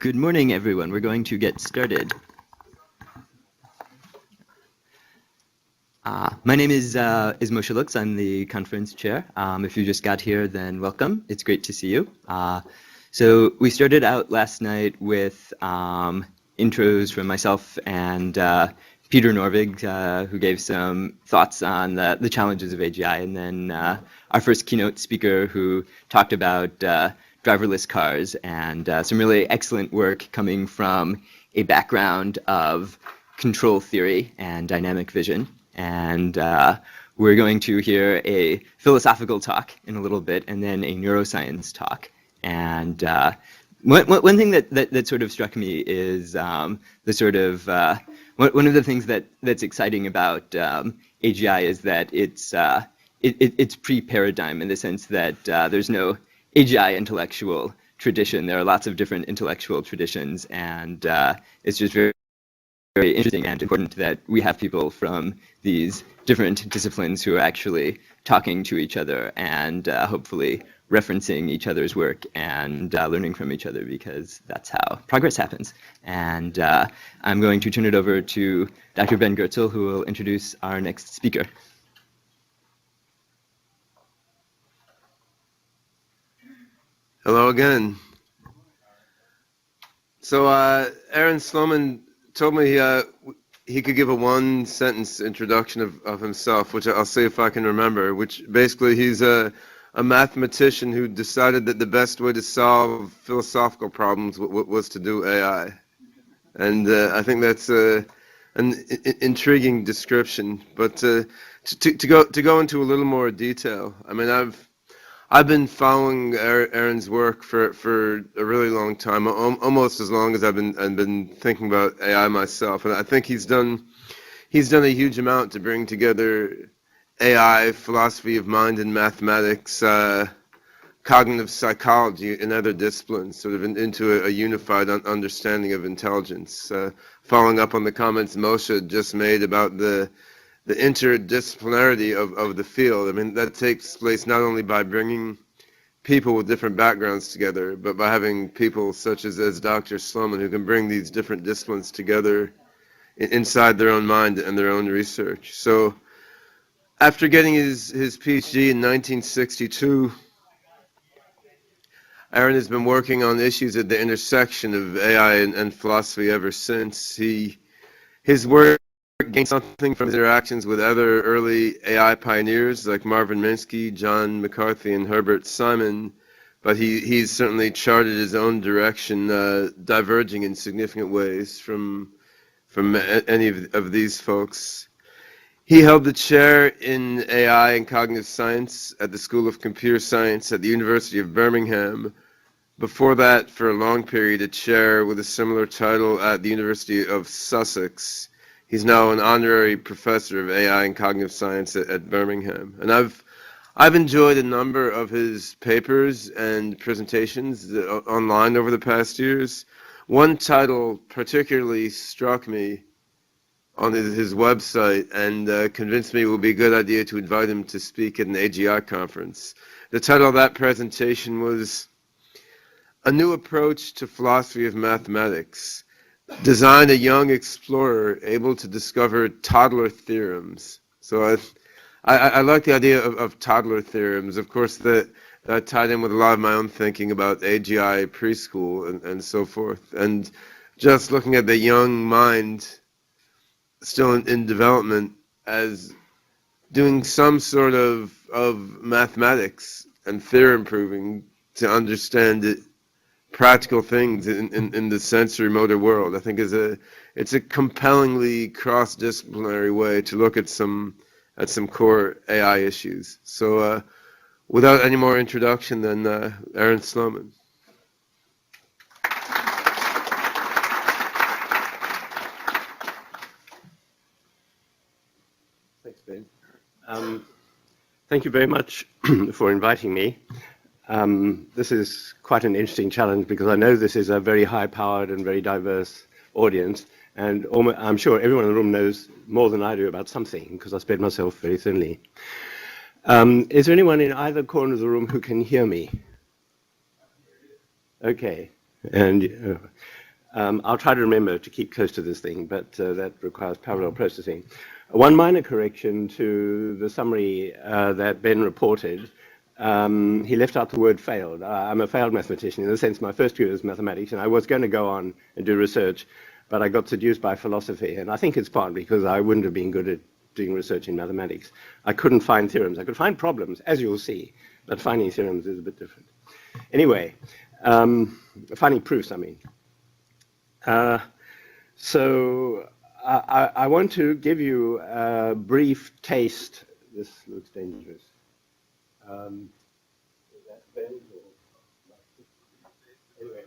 Good morning, everyone. We're going to get started. My name is Moshe Lux. I'm the conference chair. If you just got here, then welcome. It's great to see you. So we started out last night with intros from myself and Peter Norvig, who gave some thoughts on the challenges of AGI, and then our first keynote speaker who talked about driverless cars and some really excellent work coming from a background of control theory and dynamic vision. And we're going to hear a philosophical talk in a little bit, and then a neuroscience talk. And one thing that sort of struck me is the sort of one of the things that's exciting about AGI is that it's pre-paradigm in the sense that there's no AGI intellectual tradition. There are lots of different intellectual traditions, and it's just very interesting and important that we have people from these different disciplines who are actually talking to each other and hopefully referencing each other's work and learning from each other, because that's how progress happens. And I'm going to turn it over to Dr. Ben Goertzel, who will introduce our next speaker. Hello again. So Aaron Sloman told me he could give a one-sentence introduction of himself, which I'll see if I can remember, which basically he's a mathematician who decided that the best way to solve philosophical problems was to do AI. And I think that's an intriguing description. But to go into a little more detail, I mean, I've been following Aaron's work for a really long time, almost as long as I've been thinking about AI myself, and I think he's done a huge amount to bring together AI, philosophy of mind and mathematics, cognitive psychology, and other disciplines, sort of into a unified understanding of intelligence. Following up on the comments Moshe just made about the interdisciplinarity of the field. I mean, that takes place not only by bringing people with different backgrounds together, but by having people such as Dr. Sloman, who can bring these different disciplines together inside their own mind and their own research. So after getting his PhD in 1962, Aaron has been working on issues at the intersection of AI and philosophy ever since. His work gained something from his interactions with other early AI pioneers like Marvin Minsky, John McCarthy, and Herbert Simon, but he's certainly charted his own direction, diverging in significant ways from any of these folks. He held the chair in AI and cognitive science at the School of Computer Science at the University of Birmingham. Before that, for a long period, a chair with a similar title at the University of Sussex. He's now an honorary professor of AI and cognitive science at Birmingham. And I've enjoyed a number of his papers and presentations online over the past years. One title particularly struck me on his website and convinced me it would be a good idea to invite him to speak at an AGI conference. The title of that presentation was "A New Approach to Philosophy of Mathematics. Designed a young explorer able to discover toddler theorems." So I like the idea of toddler theorems. Of course, that tied in with a lot of my own thinking about AGI preschool and so forth. And just looking at the young mind still in development as doing some sort of mathematics and theorem proving to understand it, practical things in the sensory motor world, I think it's a compellingly cross-disciplinary way to look at some core AI issues. So without any more introduction, then Aaron Sloman. Thanks, Ben. Thank you very much for inviting me. This is quite an interesting challenge because I know this is a very high-powered and very diverse audience, and I'm sure everyone in the room knows more than I do about something because I spread myself very thinly. Is there anyone in either corner of the room who can hear me? Okay. And I'll try to remember to keep close to this thing, but that requires parallel processing. One minor correction to the summary that Ben reported. He left out the word failed. I'm a failed mathematician in the sense my first year was mathematics, and I was going to go on and do research, but I got seduced by philosophy, and I think it's partly because I wouldn't have been good at doing research in mathematics. I couldn't find theorems. I could find problems, as you'll see, but finding theorems is a bit different. Anyway, finding proofs, I mean. So I want to give you a brief taste. This looks dangerous. Is that Ben or... Anyway,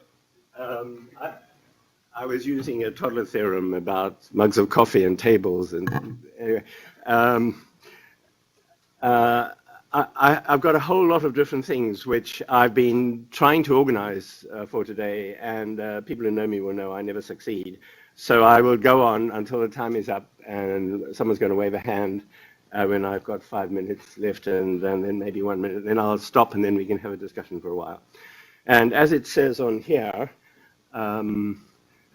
I was using a toddler theorem about mugs of coffee and tables, and anyway, I've got a whole lot of different things which I've been trying to organize for today, and people who know me will know I never succeed. So I will go on until the time is up, and someone's going to wave a hand when I've got 5 minutes left, and then maybe 1 minute. Then I'll stop, and then we can have a discussion for a while. And as it says on here,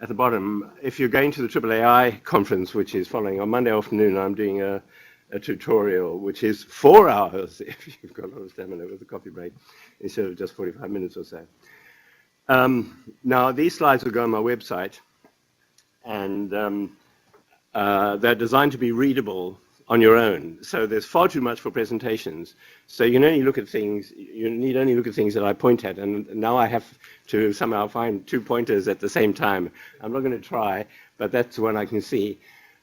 at the bottom, if you're going to the AAAI conference, which is following on Monday afternoon, I'm doing a tutorial, which is 4 hours, if you've got a lot of stamina with a coffee break, instead of just 45 minutes or so. Now, these slides will go on my website, and they're designed to be readable on your own. So there's far too much for presentations. So you can only look at things, you need only look at things that I point at, and now I have to somehow find 2 pointers at the same time. I'm not going to try, but that's the one I can see.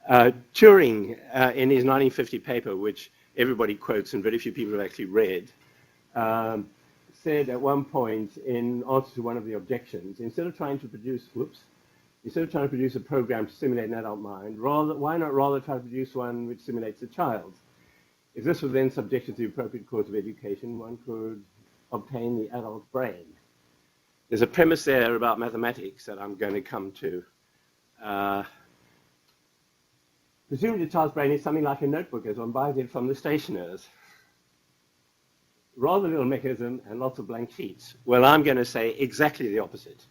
Turing, in his 1950 paper, which everybody quotes and very few people have actually read, said at one point in answer to one of the objections, instead of trying to produce a program to simulate an adult mind, why not rather try to produce one which simulates a child? If this was then subjected to the appropriate course of education, one could obtain the adult brain. There's a premise there about mathematics that I'm going to come to. Presumably the child's brain is something like a notebook as one buys it from the stationers. Rather little mechanism and lots of blank sheets. Well, I'm going to say exactly the opposite.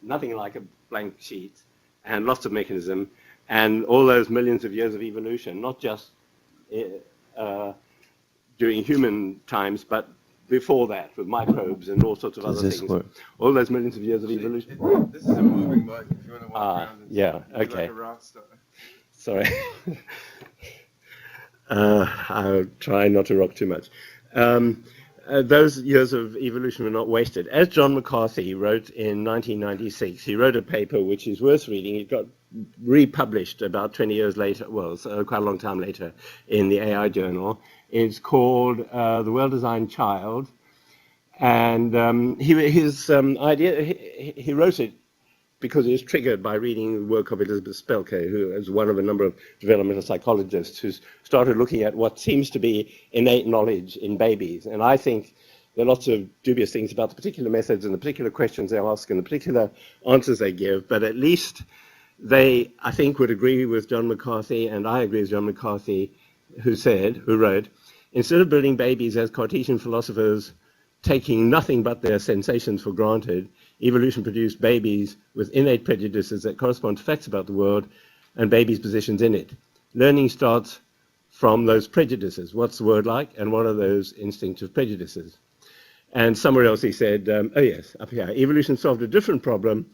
Nothing like a blank sheet and lots of mechanism and all those millions of years of evolution, not just during human times, but before that with microbes and all sorts of other things. Work? All those millions of years of evolution. This is a moving button if you want to walk around. Yeah, okay. Like a rock star. Sorry. I'll try not to rock too much. Those years of evolution were not wasted. As John McCarthy wrote in 1996, he wrote a paper which is worth reading. It got republished about 20 years later, well, so quite a long time later, in the AI journal. It's called The Well-Designed Child. And his idea, he wrote it because it was triggered by reading the work of Elizabeth Spelke, who is one of a number of developmental psychologists who's started looking at what seems to be innate knowledge in babies. And I think there are lots of dubious things about the particular methods and the particular questions they ask and the particular answers they give, but at least they, I think, would agree with John McCarthy, and I agree with John McCarthy, who wrote, instead of building babies as Cartesian philosophers taking nothing but their sensations for granted, evolution produced babies with innate prejudices that correspond to facts about the world and babies' positions in it. Learning starts from those prejudices. What's the world like, and what are those instinctive prejudices? And somewhere else he said, oh yes, up here, evolution solved a different problem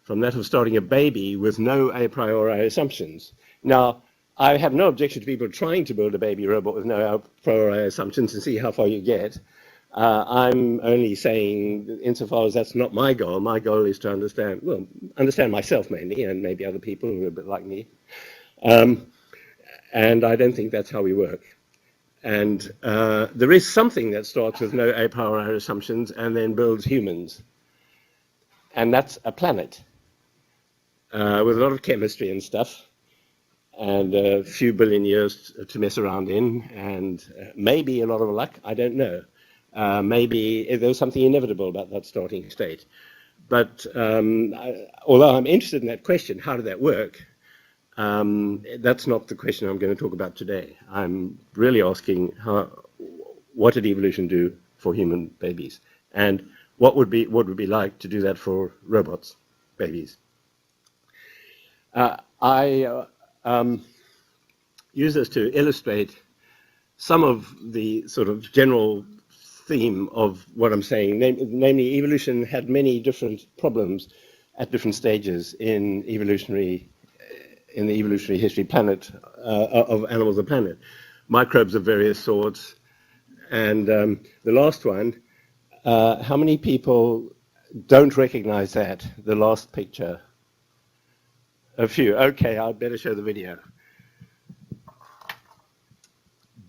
from that of starting a baby with no a priori assumptions. Now, I have no objection to people trying to build a baby robot with no a priori assumptions and see how far you get. I'm only saying, insofar as that's not my goal is to understand myself mainly, and maybe other people who are a bit like me. And I don't think that's how we work. And there is something that starts with no a priori assumptions and then builds humans. And that's a planet with a lot of chemistry and stuff, and a few billion years to mess around in, and maybe a lot of luck, I don't know. Maybe there's something inevitable about that starting state. But although I'm interested in that question, how did that work? That's not the question I'm going to talk about today. I'm really asking what did evolution do for human babies? And what would be like to do that for robots, babies. I use this to illustrate some of the sort of general theme of what I'm saying, namely evolution had many different problems at different stages in the evolutionary history of animals on the planet. Microbes of various sorts. And the last one, how many people don't recognize that, the last picture? A few. Okay, I'd better show the video.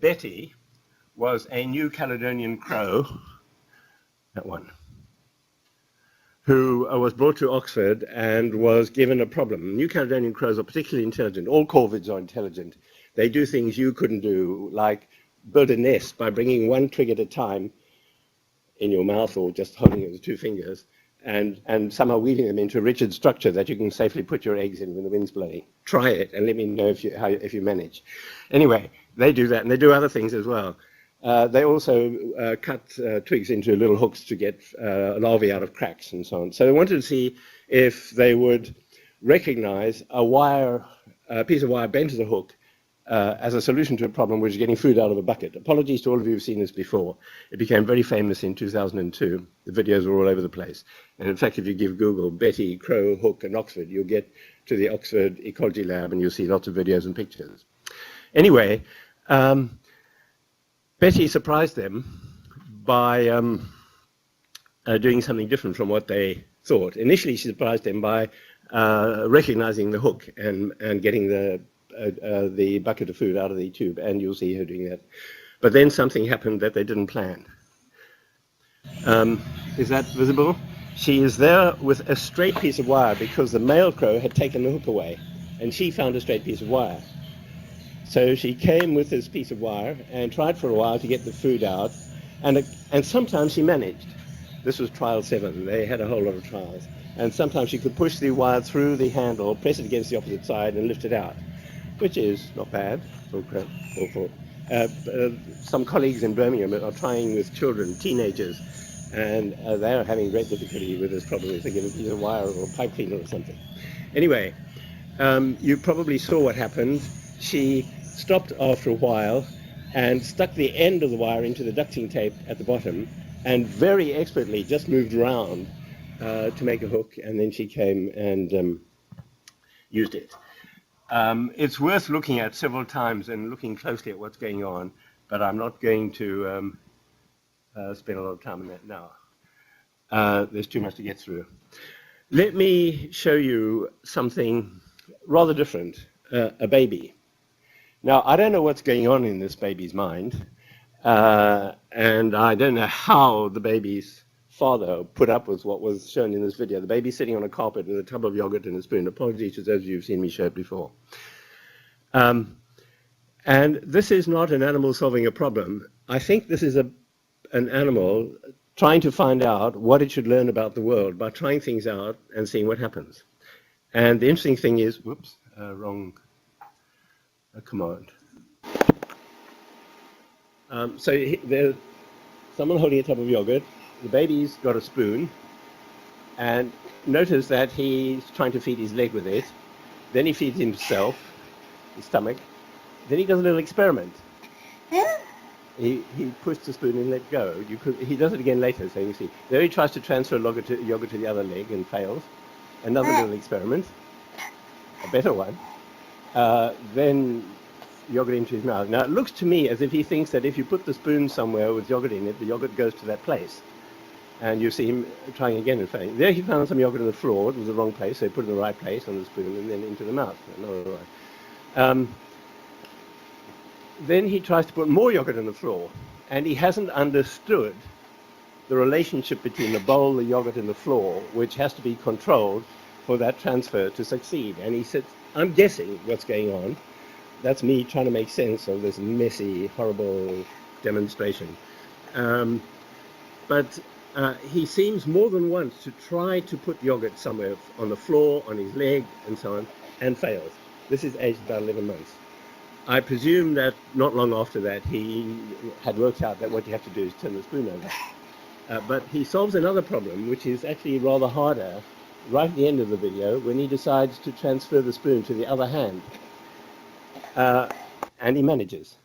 Betty was a New Caledonian crow, that one, who was brought to Oxford and was given a problem. New Caledonian crows are particularly intelligent. All corvids are intelligent. They do things you couldn't do, like build a nest by bringing one twig at a time in your mouth or just holding it with 2 fingers and somehow weaving them into a rigid structure that you can safely put your eggs in when the wind's blowing. Try it and let me know if you manage. Anyway, they do that, and they do other things as well. They also cut twigs into little hooks to get larvae out of cracks and so on. So they wanted to see if they would recognize a piece of wire bent as a hook as a solution to a problem, which is getting food out of a bucket. Apologies to all of you who've seen this before. It became very famous in 2002. The videos were all over the place. And in fact, if you give Google Betty, Crow, Hook, and Oxford, you'll get to the Oxford Ecology Lab, and you'll see lots of videos and pictures. Anyway, Betty surprised them by doing something different from what they thought. Initially, she surprised them by recognizing the hook and getting the bucket of food out of the tube, and you'll see her doing that. But then something happened that they didn't plan. Is that visible? She is there with a straight piece of wire because the male crow had taken the hook away, and she found a straight piece of wire. So she came with this piece of wire and tried for a while to get the food out, and sometimes she managed. This was trial 7. They had a whole lot of trials. And sometimes she could push the wire through the handle, press it against the opposite side, and lift it out, which is not bad for some colleagues in Birmingham are trying with children, teenagers, and they are having great difficulty with this problem if they get a piece of wire or a pipe cleaner or something. Anyway, you probably saw what happened. She stopped after a while and stuck the end of the wire into the ducting tape at the bottom and very expertly just moved around to make a hook, and then she came and used it. It's worth looking at several times and looking closely at what's going on, but I'm not going to spend a lot of time on that now. There's too much to get through. Let me show you something rather different, a baby. Now, I don't know what's going on in this baby's mind, and I don't know how the baby's father put up with what was shown in this video. The baby's sitting on a carpet with a tub of yogurt and a spoon. Apologies to those of you who've seen me show it before. And this is not an animal solving a problem. I think this is an animal trying to find out what it should learn about the world by trying things out and seeing what happens. And the interesting thing is, whoops, wrong command. So there's someone holding a tub of yogurt. The baby's got a spoon, and notice that he's trying to feed his leg with it. Then he feeds himself, his stomach. Then he does a little experiment. He pushed the spoon and let go. He does it again later, so you see. There he tries to transfer yogurt to the other leg and fails. Another little experiment, a better one. Then yogurt into his mouth. Now, it looks to me as if he thinks that if you put the spoon somewhere with yogurt in it, the yogurt goes to that place. And you see him trying again and failing. There he found some yogurt on the floor. It was the wrong place, so he put it in the right place on the spoon and then into the mouth. Then he tries to put more yogurt on the floor, and he hasn't understood the relationship between the bowl, the yogurt, and the floor, which has to be controlled for that transfer to succeed. And he said, I'm guessing what's going on. That's me trying to make sense of this messy, horrible demonstration. But he seems more than once to try to put yogurt somewhere on the floor, on his leg, and so on, and fails. This is aged about 11 months. I presume that not long after that, he had worked out that what you have to do is turn the spoon over. But he solves another problem, which is actually rather harder, right at the end of the video, when he decides to transfer the spoon to the other hand. And he manages.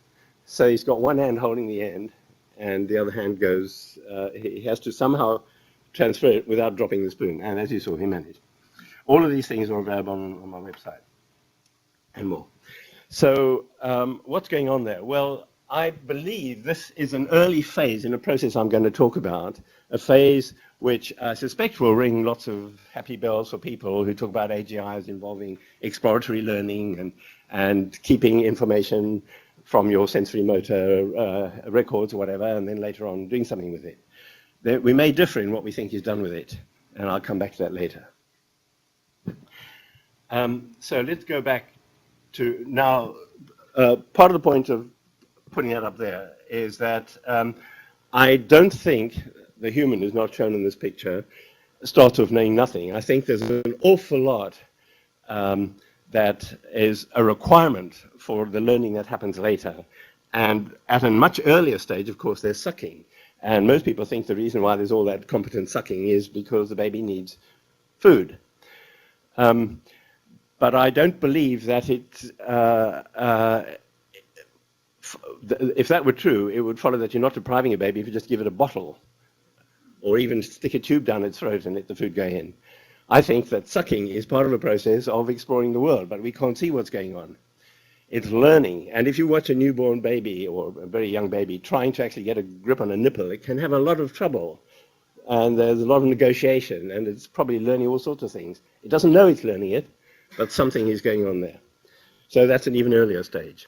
So he's got one hand holding the end, and the other hand goes, he has to somehow transfer it without dropping the spoon. And as you saw, he managed. All of these things are available on my website and more. So what's going on there? Well, I believe this is an early phase in a process I'm going to talk about, a phase which I suspect will ring lots of happy bells for people who talk about AGIs involving exploratory learning and keeping information from your sensory motor records or whatever, and then later on doing something with it. We may differ in what we think is done with it, and I'll come back to that later. So let's go back to now. Part of the point of putting that up there is that I don't think the human who's not shown in this picture starts off knowing nothing. I think there's an awful lot that is a requirement for the learning that happens later. And at a much earlier stage, of course, there's sucking. And most people think the reason why there's all that competent sucking is because the baby needs food. But I don't believe that if that were true, it would follow that you're not depriving a baby if you just give it a bottle or even stick a tube down its throat and let the food go in. I think that sucking is part of a process of exploring the world, but we can't see what's going on. It's learning. And if you watch a newborn baby or a very young baby trying to actually get a grip on a nipple, it can have a lot of trouble. And there's a lot of negotiation, and it's probably learning all sorts of things. It doesn't know it's learning it, but something is going on there. So that's an even earlier stage.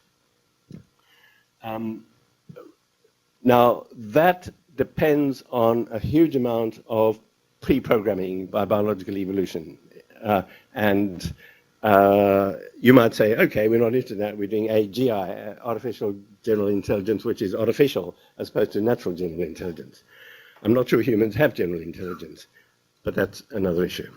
Now, that depends on a huge amount of pre-programming by biological evolution. You might say, okay, we're not interested in that. We're doing AGI, artificial general intelligence, which is artificial as opposed to natural general intelligence. I'm not sure humans have general intelligence, but that's another issue.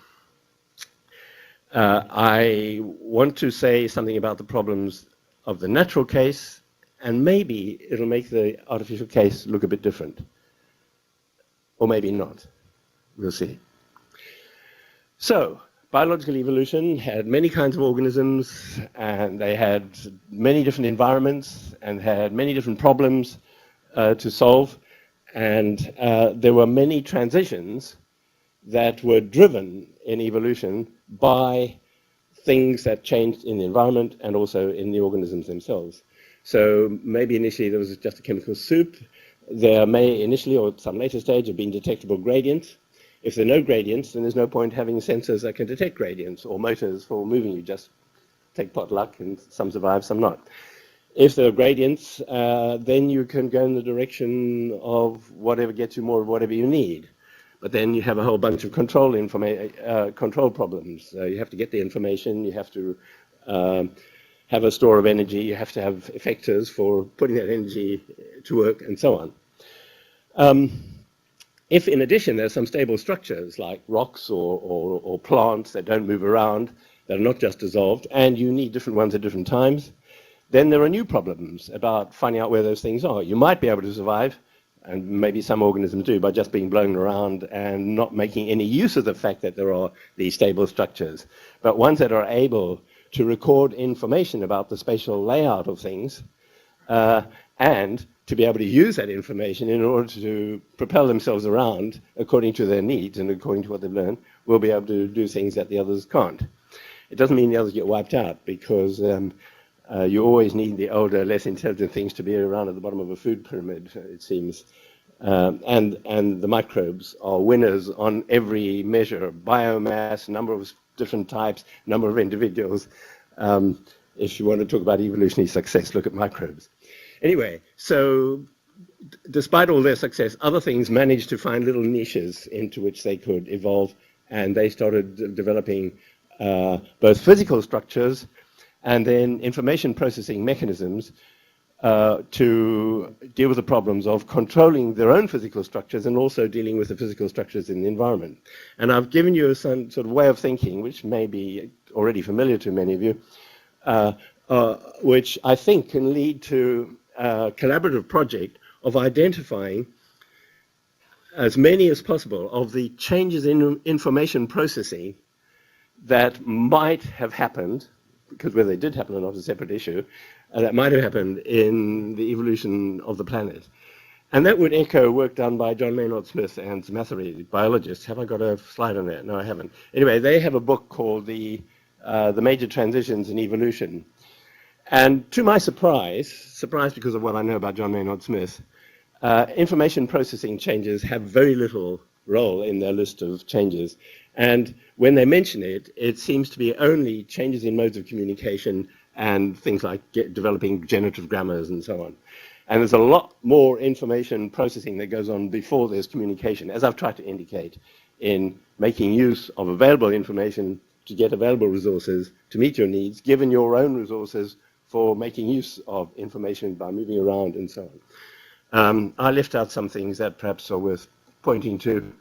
I want to say something about the problems of the natural case, and maybe it'll make the artificial case look a bit different. Or maybe not. We'll see. So, biological evolution had many kinds of organisms, and they had many different environments, and had many different problems to solve. And there were many transitions that were driven in evolution by things that changed in the environment and also in the organisms themselves. So maybe initially there was just a chemical soup. There may initially, or at some later stage, have been detectable gradients. If there are no gradients, then there's no point having sensors that can detect gradients or motors for moving you. Just take pot luck, and some survive, some not. If there are gradients, then you can go in the direction of whatever gets you more of whatever you need. But then you have a whole bunch of control problems. You have to get the information, you have to have a store of energy, you have to have effectors for putting that energy to work, and so on. If in addition there's some stable structures like rocks or plants that don't move around, that are not just dissolved, and you need different ones at different times, then there are new problems about finding out where those things are. You might be able to survive, and maybe some organisms do, by just being blown around and not making any use of the fact that there are these stable structures. But ones that are able to record information about the spatial layout of things and to be able to use that information in order to propel themselves around according to their needs and according to what they've learned, will be able to do things that the others can't. It doesn't mean the others get wiped out, because you always need the older, less intelligent things to be around at the bottom of a food pyramid, it seems. And the microbes are winners on every measure: biomass, number of different types, number of individuals. If you want to talk about evolutionary success, look at microbes. Anyway, so despite all their success, other things managed to find little niches into which they could evolve, and they started developing both physical structures and then information processing mechanisms to deal with the problems of controlling their own physical structures and also dealing with the physical structures in the environment. And I've given you some sort of way of thinking, which may be already familiar to many of you, which I think can lead to a collaborative project of identifying as many as possible of the changes in information processing that might have happened, because whether they did happen or not is a separate issue, that might have happened in the evolution of the planet. And that would echo work done by John Maynard Smith and some other biologists. Have I got a slide on that? No, I haven't. Anyway, they have a book called The Major Transitions in Evolution. And to my surprise because of what I know about John Maynard Smith, information processing changes have very little role in their list of changes. And when they mention it, it seems to be only changes in modes of communication and things like developing generative grammars and so on. And there's a lot more information processing that goes on before there's communication, as I've tried to indicate, in making use of available information to get available resources to meet your needs, given your own resources for making use of information by moving around and so on. I left out some things that perhaps are worth pointing to.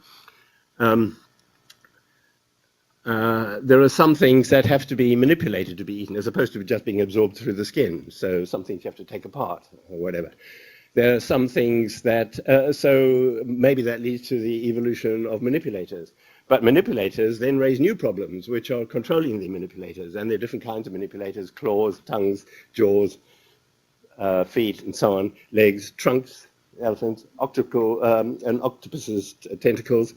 There are some things that have to be manipulated to be eaten as opposed to just being absorbed through the skin. So some things you have to take apart or whatever. There are some things that, so maybe that leads to the evolution of manipulators. But manipulators then raise new problems, which are controlling the manipulators. And there are different kinds of manipulators: claws, tongues, jaws, feet, and so on, legs, trunks, elephants, and octopuses' tentacles.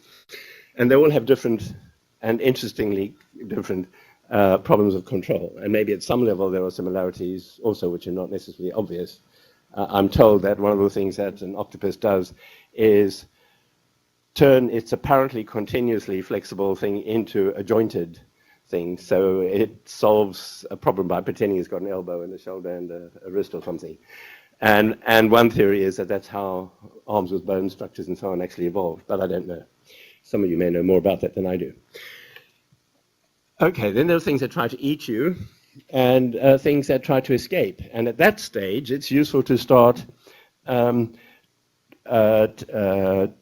And they all have different, and interestingly different, problems of control. And maybe at some level there are similarities also which are not necessarily obvious. I'm told that one of the things that an octopus does is turn its apparently continuously flexible thing into a jointed thing. So it solves a problem by pretending it's got an elbow and a shoulder and a wrist or something. And one theory is that that's how arms with bone structures and so on actually evolved, but I don't know. Some of you may know more about that than I do. Okay, then there are things that try to eat you and things that try to escape. And at that stage, it's useful to start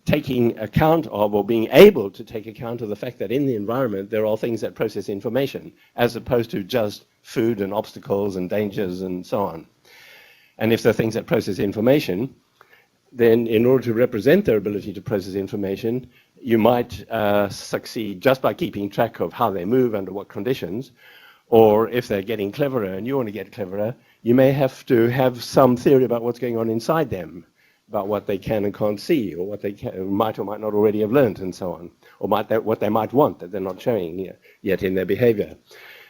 taking account of, or being able to take account of the fact that in the environment there are things that process information, as opposed to just food and obstacles and dangers and so on. And if there are things that process information, then in order to represent their ability to process information, you might succeed just by keeping track of how they move under what conditions. Or if they're getting cleverer and you want to get cleverer, you may have to have some theory about what's going on inside them, about what they can and can't see, or what they might or might not already have learned and so on, or what they might want that they're not showing yet in their behavior.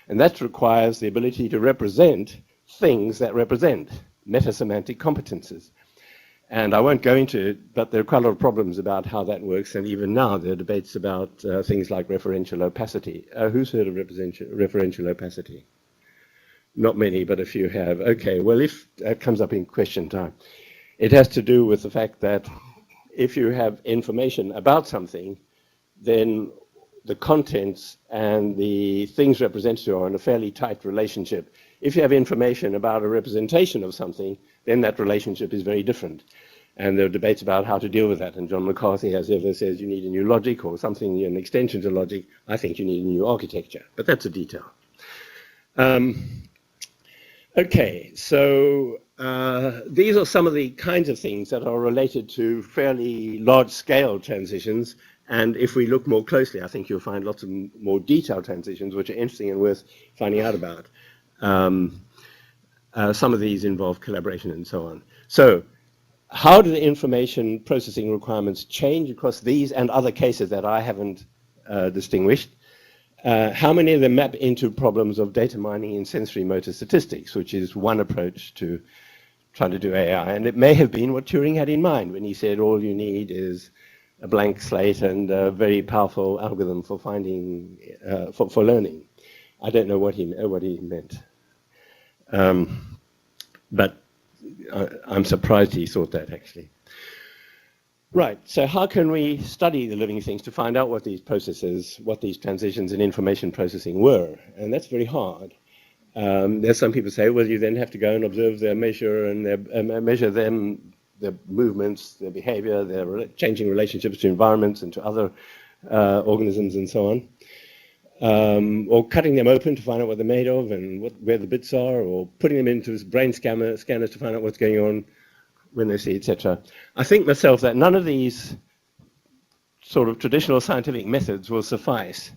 And that requires the ability to represent things that represent metasemantic competences. And I won't go into it, but there are quite a lot of problems about how that works, and even now there are debates about things like referential opacity. Who's heard of referential opacity? Not many, but a few have. Okay, well, if that comes up in question time, it has to do with the fact that if you have information about something, then the contents and the things represented are in a fairly tight relationship. If you have information about a representation of something, then that relationship is very different. And there are debates about how to deal with that. And John McCarthy, as ever, says you need a new logic or something, an extension to logic. I think you need a new architecture, but that's a detail. Okay, so these are some of the kinds of things that are related to fairly large-scale transitions. And if we look more closely, I think you'll find lots of more detailed transitions, which are interesting and worth finding out about. Some of these involve collaboration and so on. So how do the information processing requirements change across these and other cases that I haven't distinguished? How many of them map into problems of data mining in sensory motor statistics, which is one approach to trying to do AI? And it may have been what Turing had in mind when he said all you need is a blank slate and a very powerful algorithm for finding, for learning. I don't know what he meant. But I'm surprised he thought that, actually. Right, so how can we study the living things to find out what these processes, what these transitions in information processing were? And that's very hard. There's some people say, well, you then have to go and observe their measure and measure them, their movements, their behavior, their changing relationships to environments and to other organisms and so on. Or cutting them open to find out what they're made of and where the bits are, or putting them into brain scanners to find out what's going on when they see, etc. I think myself that none of these sort of traditional scientific methods will suffice.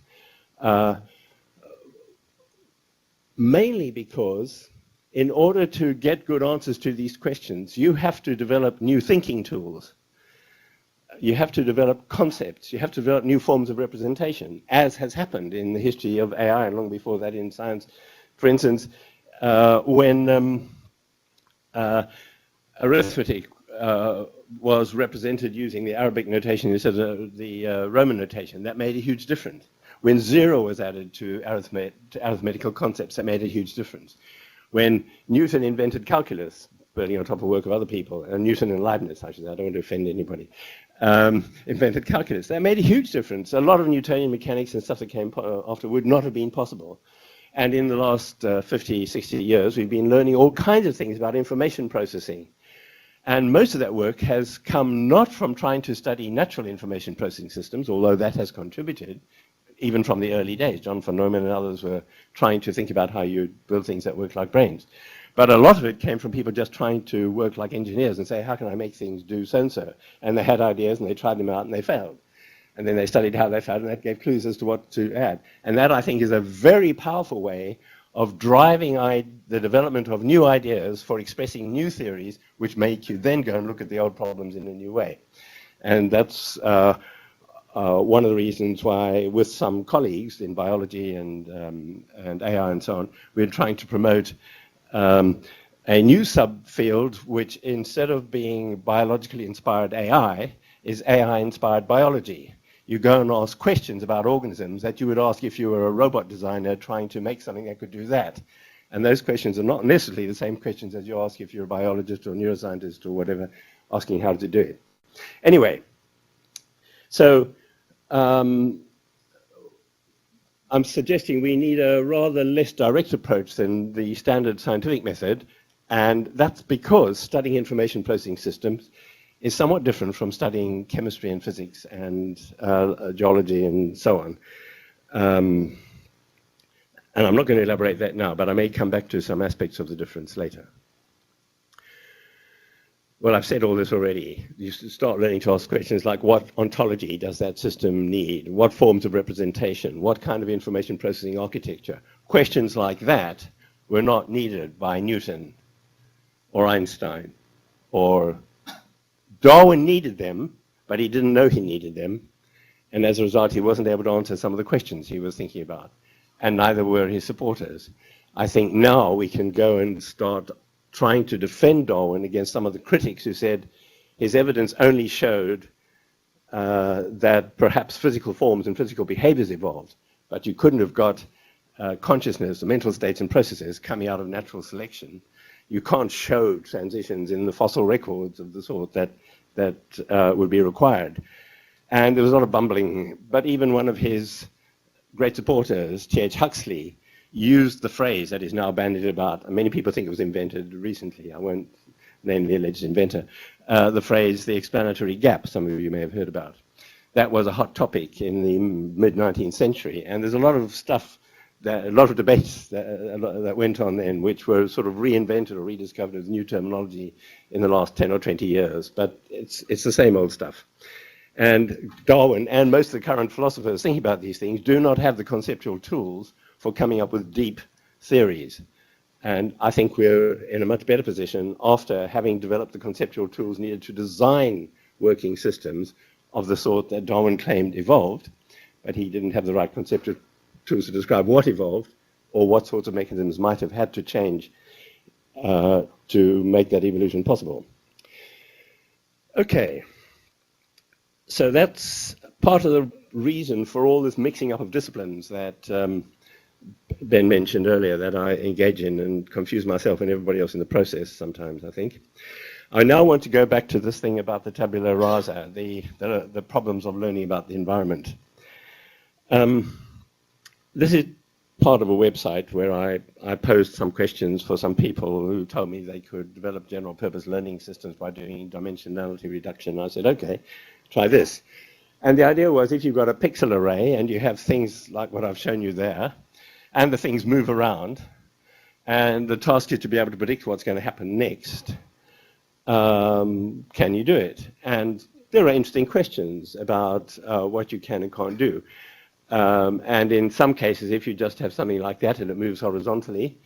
Mainly because in order to get good answers to these questions, you have to develop new thinking tools. You have to develop concepts. You have to develop new forms of representation, as has happened in the history of AI and long before that in science. For instance, when arithmetic was represented using the Arabic notation instead of the Roman notation, that made a huge difference. When zero was added to arithmetical concepts, that made a huge difference. When Newton invented calculus, building on top of work of other people, and Newton and Leibniz, I don't want to offend anybody, invented calculus. That made a huge difference. A lot of Newtonian mechanics and stuff that came after would not have been possible. And in the last 50, 60 years, we've been learning all kinds of things about information processing. And most of that work has come not from trying to study natural information processing systems, although that has contributed, even from the early days. John von Neumann and others were trying to think about how you build things that work like brains. But a lot of it came from people just trying to work like engineers and say, how can I make things do so-and-so? And they had ideas and they tried them out and they failed. And then they studied how they failed and that gave clues as to what to add. And that, I think, is a very powerful way of driving the development of new ideas for expressing new theories, which make you then go and look at the old problems in a new way. And that's one of the reasons why, with some colleagues in biology and AI and so on, we're trying to promote a new subfield, which instead of being biologically inspired AI, is AI-inspired biology. You go and ask questions about organisms that you would ask if you were a robot designer trying to make something that could do that. And those questions are not necessarily the same questions as you ask if you're a biologist or neuroscientist or whatever, asking how to do it. Anyway, so I'm suggesting we need a rather less direct approach than the standard scientific method, and that's because studying information processing systems is somewhat different from studying chemistry and physics and geology and so on. And I'm not going to elaborate that now, but I may come back to some aspects of the difference later. Well, I've said all this already. You start learning to ask questions like, what ontology does that system need? What forms of representation? What kind of information processing architecture? Questions like that were not needed by Newton or Einstein. Or Darwin needed them, but he didn't know he needed them. And as a result, he wasn't able to answer some of the questions he was thinking about. And neither were his supporters. I think now we can go and start trying to defend Darwin against some of the critics who said his evidence only showed that perhaps physical forms and physical behaviors evolved, but you couldn't have got consciousness, mental states and processes coming out of natural selection. You can't show transitions in the fossil records of the sort that would be required. And there was a lot of bumbling, but even one of his great supporters, T.H. Huxley, used the phrase that is now bandied about, and many people think it was invented recently, I won't name the alleged inventor, the phrase, the explanatory gap, some of you may have heard about. That was a hot topic in the mid-19th century, and there's a lot of stuff, a lot of debates that went on then, which were sort of reinvented or rediscovered as new terminology in the last 10 or 20 years, but it's the same old stuff. And Darwin and most of the current philosophers thinking about these things do not have the conceptual tools for coming up with deep theories. And I think we're in a much better position after having developed the conceptual tools needed to design working systems of the sort that Darwin claimed evolved, but he didn't have the right conceptual tools to describe what evolved or what sorts of mechanisms might have had to change to make that evolution possible. Okay, so that's part of the reason for all this mixing up of disciplines that Ben mentioned earlier that I engage in and confuse myself and everybody else in the process sometimes, I think. I now want to go back to this thing about the tabula rasa, the problems of learning about the environment. This is part of a website where I posed some questions for some people who told me they could develop general purpose learning systems by doing dimensionality reduction. I said, okay, try this. And the idea was if you've got a pixel array and you have things like what I've shown you there, and the things move around, and the task is to be able to predict what's going to happen next, can you do it? And there are interesting questions about what you can and can't do. And in some cases, if you just have something like that and it moves horizontally,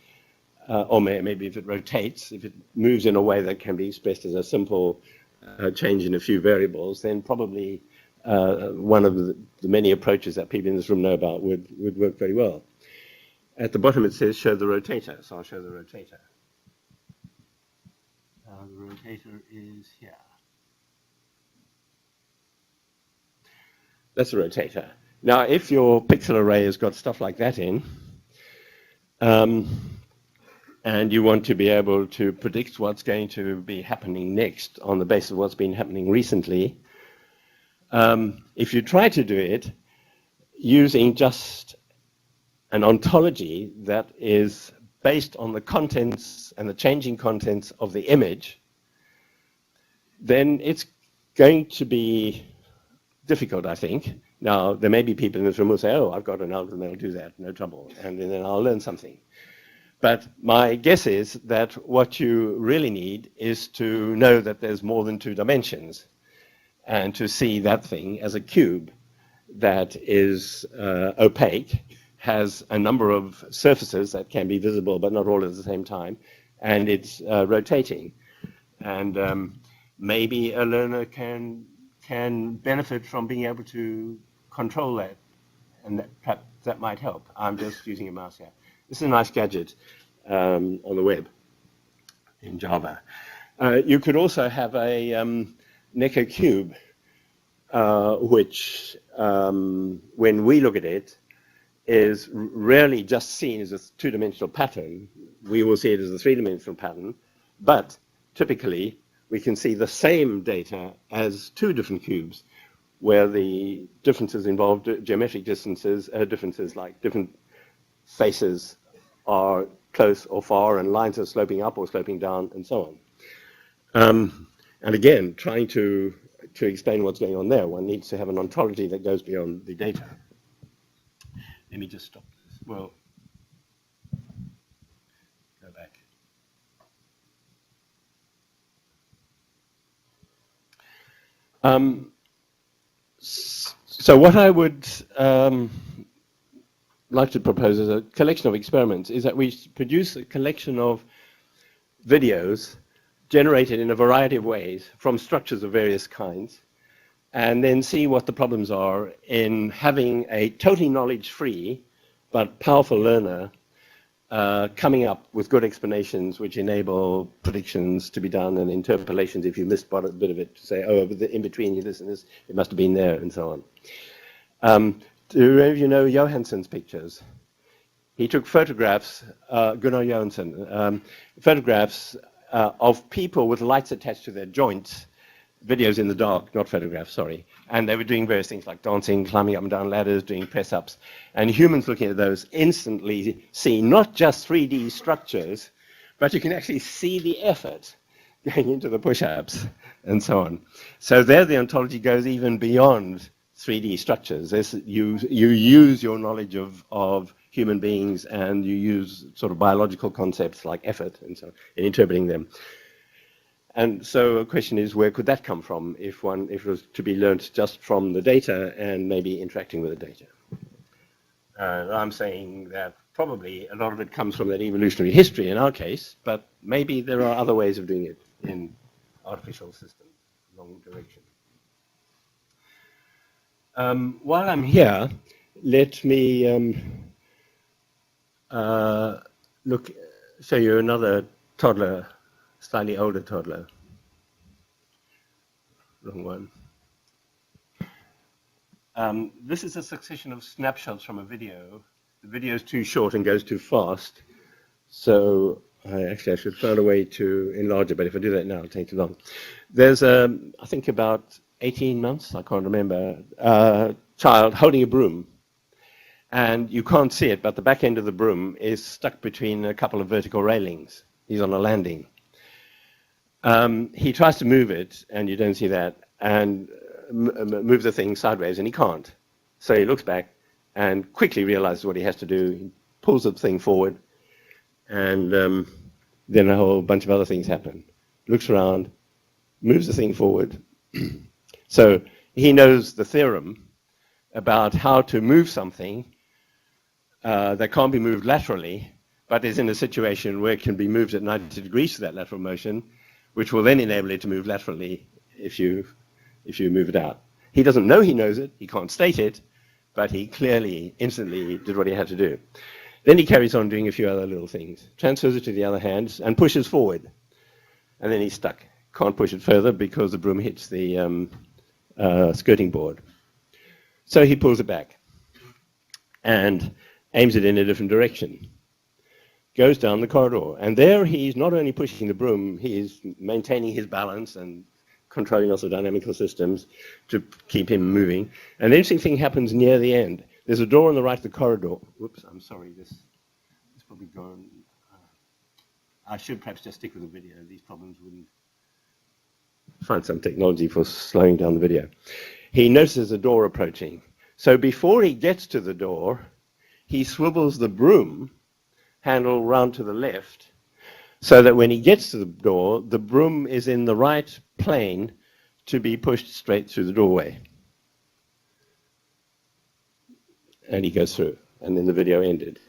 or maybe if it rotates, if it moves in a way that can be expressed as a simple change in a few variables, then probably one of the many approaches that people in this room know about would work very well. At the bottom it says show the rotator, so I'll show the rotator. The rotator is here. That's a rotator. Now, if your pixel array has got stuff like that in, and you want to be able to predict what's going to be happening next on the basis of what's been happening recently, if you try to do it using just an ontology that is based on the contents and the changing contents of the image, then it's going to be difficult, I think. Now, there may be people in this room who say, oh, I've got an algorithm that'll do that, no trouble, and then I'll learn something. But my guess is that what you really need is to know that there's more than 2 dimensions, and to see that thing as a cube that is opaque, has a number of surfaces that can be visible but not all at the same time, and it's rotating. And maybe a learner can benefit from being able to control that, and perhaps that might help. I'm just using a mouse here. This is a nice gadget on the web in Java. You could also have a Necker cube, which, when we look at it, is rarely just seen as a 2-dimensional pattern. We will see it as a 3-dimensional pattern, but typically we can see the same data as 2 different cubes, where the differences involve geometric differences like different faces are close or far, and lines are sloping up or sloping down, and so on. And again, trying to explain what's going on there, one needs to have an ontology that goes beyond the data. Let me just stop this. Well, go back. So what I would like to propose as a collection of experiments is that we produce a collection of videos generated in a variety of ways from structures of various kinds, and then see what the problems are in having a totally knowledge-free but powerful learner coming up with good explanations which enable predictions to be done and interpolations if you missed a bit of it, to say, oh, in between you listen to this, it must have been there, and so on. Do any of you know Johansson's pictures? He took photographs, Gunnar Johansson, photographs of people with lights attached to their joints, videos in the dark, not photographs, sorry. And they were doing various things like dancing, climbing up and down ladders, doing press-ups. And humans looking at those instantly see not just 3D structures, but you can actually see the effort going into the push-ups and so on. So there the ontology goes even beyond 3D structures. You use your knowledge of human beings, and you use sort of biological concepts like effort and so on in interpreting them. And so the question is, where could that come from if it was to be learned just from the data and maybe interacting with the data? I'm saying that probably a lot of it comes from that evolutionary history in our case, but maybe there are other ways of doing it in artificial systems, long direction. While I'm here, let me show you another toddler, slightly older toddler. Wrong one. This is a succession of snapshots from a video. The video is too short and goes too fast, so I should find a way to enlarge it, but if I do that now, it'll take too long. There's, I think about 18 months, I can't remember, a child holding a broom. And you can't see it, but the back end of the broom is stuck between a couple of vertical railings. He's on a landing. He tries to move it, and you don't see that, and move the thing sideways, and he can't. So he looks back and quickly realizes what he has to do. He pulls the thing forward, and then a whole bunch of other things happen. Looks around, moves the thing forward, So he knows the theorem about how to move something that can't be moved laterally, but is in a situation where it can be moved at 90 degrees to that lateral motion, which will then enable it to move laterally if you move it out. He doesn't know he knows it, he can't state it, but he clearly, instantly did what he had to do. Then he carries on doing a few other little things, transfers it to the other hand, and pushes forward. And then he's stuck. Can't push it further because the broom hits the skirting board. So he pulls it back and aims it in a different direction. Goes down the corridor. And there he's not only pushing the broom, he's maintaining his balance and controlling also dynamical systems to keep him moving. An interesting thing happens near the end. There's a door on the right of the corridor. Whoops, I'm sorry, this is probably gone. I should perhaps just stick with the video. These problems wouldn't find some technology for slowing down the video. He notices a door approaching. So before he gets to the door, he swivels the broom handle round to the left so that when he gets to the door, the broom is in the right plane to be pushed straight through the doorway. And he goes through, and then the video ended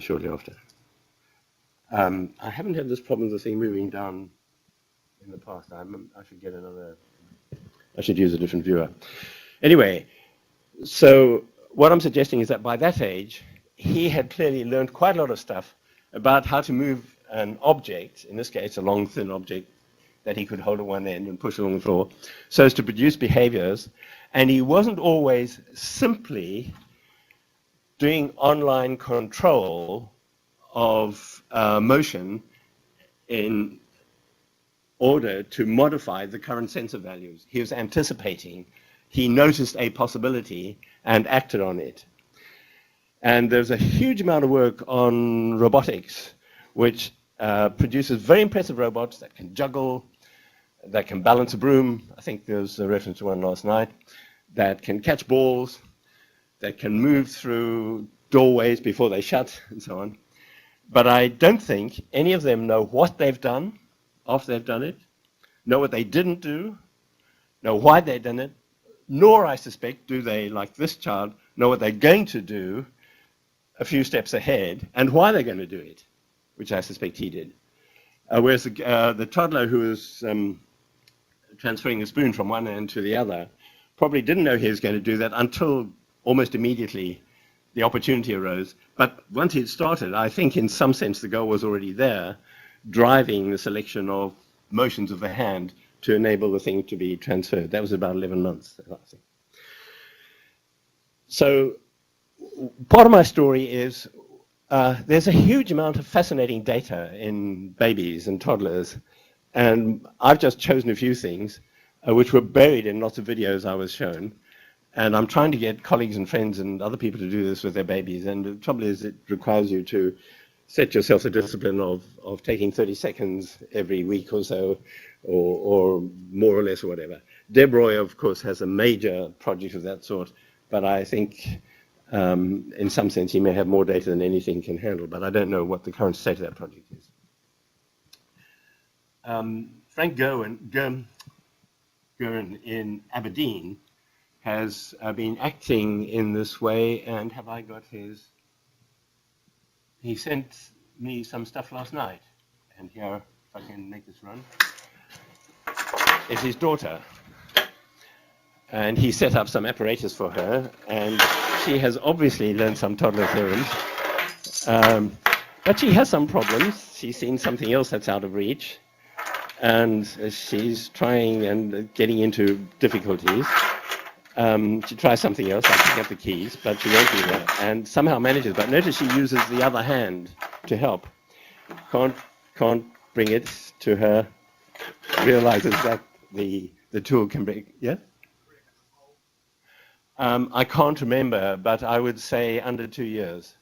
shortly after. I haven't had this problem of the thing moving down in the past. I should get another, I should use a different viewer. Anyway, so what I'm suggesting is that by that age, he had clearly learned quite a lot of stuff about how to move an object, in this case a long, thin object, that he could hold at one end and push along the floor, so as to produce behaviors. And he wasn't always simply doing online control of motion in order to modify the current sensor values. He was anticipating. He noticed a possibility and acted on it. And there's a huge amount of work on robotics, which produces very impressive robots that can juggle, that can balance a broom. I think there's a reference to one last night. That can catch balls, that can move through doorways before they shut, and so on. But I don't think any of them know what they've done after they've done it, know what they didn't do, know why they've done it, nor, I suspect, do they, like this child, know what they're going to do a few steps ahead and why they're going to do it, which I suspect he did. Whereas the toddler who was transferring a spoon from one end to the other probably didn't know he was going to do that until almost immediately the opportunity arose. But once he'd started, I think in some sense the goal was already there, driving the selection of motions of the hand to enable the thing to be transferred. That was about 11 months, I think. So part of my story is there's a huge amount of fascinating data in babies and toddlers, and I've just chosen a few things which were buried in lots of videos I was shown, and I'm trying to get colleagues and friends and other people to do this with their babies, and the trouble is it requires you to set yourself the discipline of taking 30 seconds every week or so, or more or less or whatever. Deb Roy, of course, has a major project of that sort, but I think in some sense he may have more data than anything can handle, but I don't know what the current state of that project is. Frank Gowen in Aberdeen has been acting in this way, and have I got his? He sent me some stuff last night, and here, if I can make this run, is his daughter. And he set up some apparatus for her, and she has obviously learned some toddler theorems. But she has some problems. She's seen something else that's out of reach, and she's trying and getting into difficulties. She tries something else, like to get the keys, but she won't do that, and somehow manages. But notice she uses the other hand to help. Can't bring it to her. Realizes that the tool can bring. Yeah. I can't remember, but I would say under 2 years.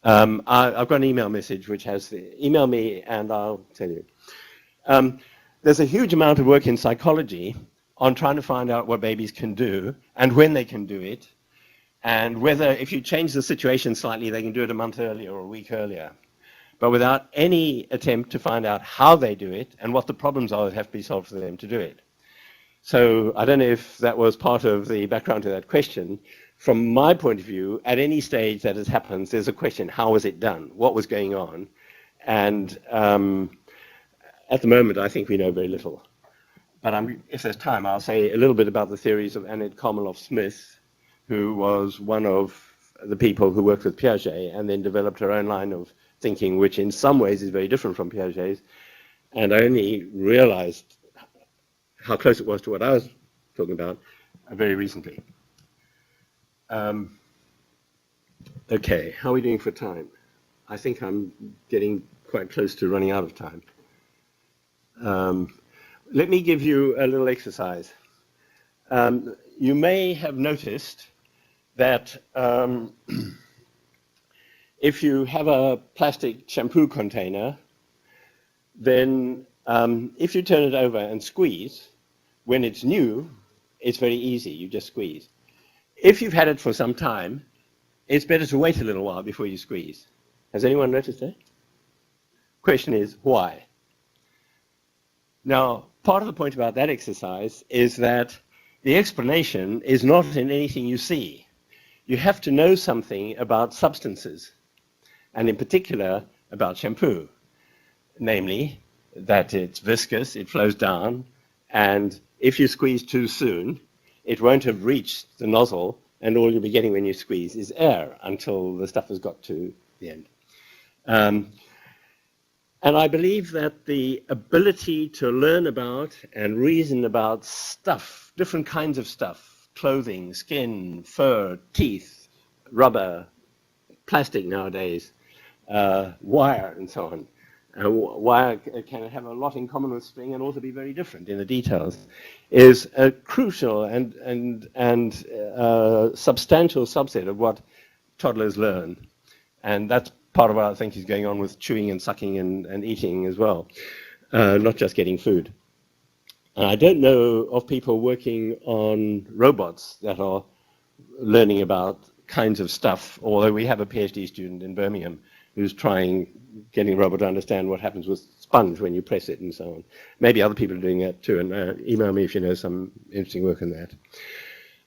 I've got an email message which has the email me, and I'll tell you. There's a huge amount of work in psychology on trying to find out what babies can do and when they can do it, and whether if you change the situation slightly, they can do it a month earlier or a week earlier, but without any attempt to find out how they do it and what the problems are that have to be solved for them to do it. So I don't know if that was part of the background to that question. From my point of view, at any stage that it happens, there's a question: how was it done? What was going on? And at the moment, I think we know very little. But if there's time, I'll say a little bit about the theories of Annette Komoloff-Smith, who was one of the people who worked with Piaget and then developed her own line of thinking, which in some ways is very different from Piaget's. And I only realized how close it was to what I was talking about very recently. Okay, how are we doing for time? I think I'm getting quite close to running out of time. Let me give you a little exercise. You may have noticed that if you have a plastic shampoo container, then if you turn it over and squeeze, when it's new, it's very easy. You just squeeze. If you've had it for some time, it's better to wait a little while before you squeeze. Has anyone noticed that? Question is, why? Now, part of the point about that exercise is that the explanation is not in anything you see. You have to know something about substances, and in particular about shampoo, namely that it's viscous, it flows down, and if you squeeze too soon, it won't have reached the nozzle, and all you'll be getting when you squeeze is air until the stuff has got to the end. And I believe that the ability to learn about and reason about stuff, different kinds of stuff, clothing, skin, fur, teeth, rubber, plastic nowadays, wire, and so on. Wire can have a lot in common with string and also be very different in the details, is a crucial and substantial subset of what toddlers learn. And that's part of what I think is going on with chewing and sucking and eating as well, not just getting food. I don't know of people working on robots that are learning about kinds of stuff, although we have a PhD student in Birmingham who's getting a robot to understand what happens with sponge when you press it and so on. Maybe other people are doing that too, and email me if you know some interesting work on that.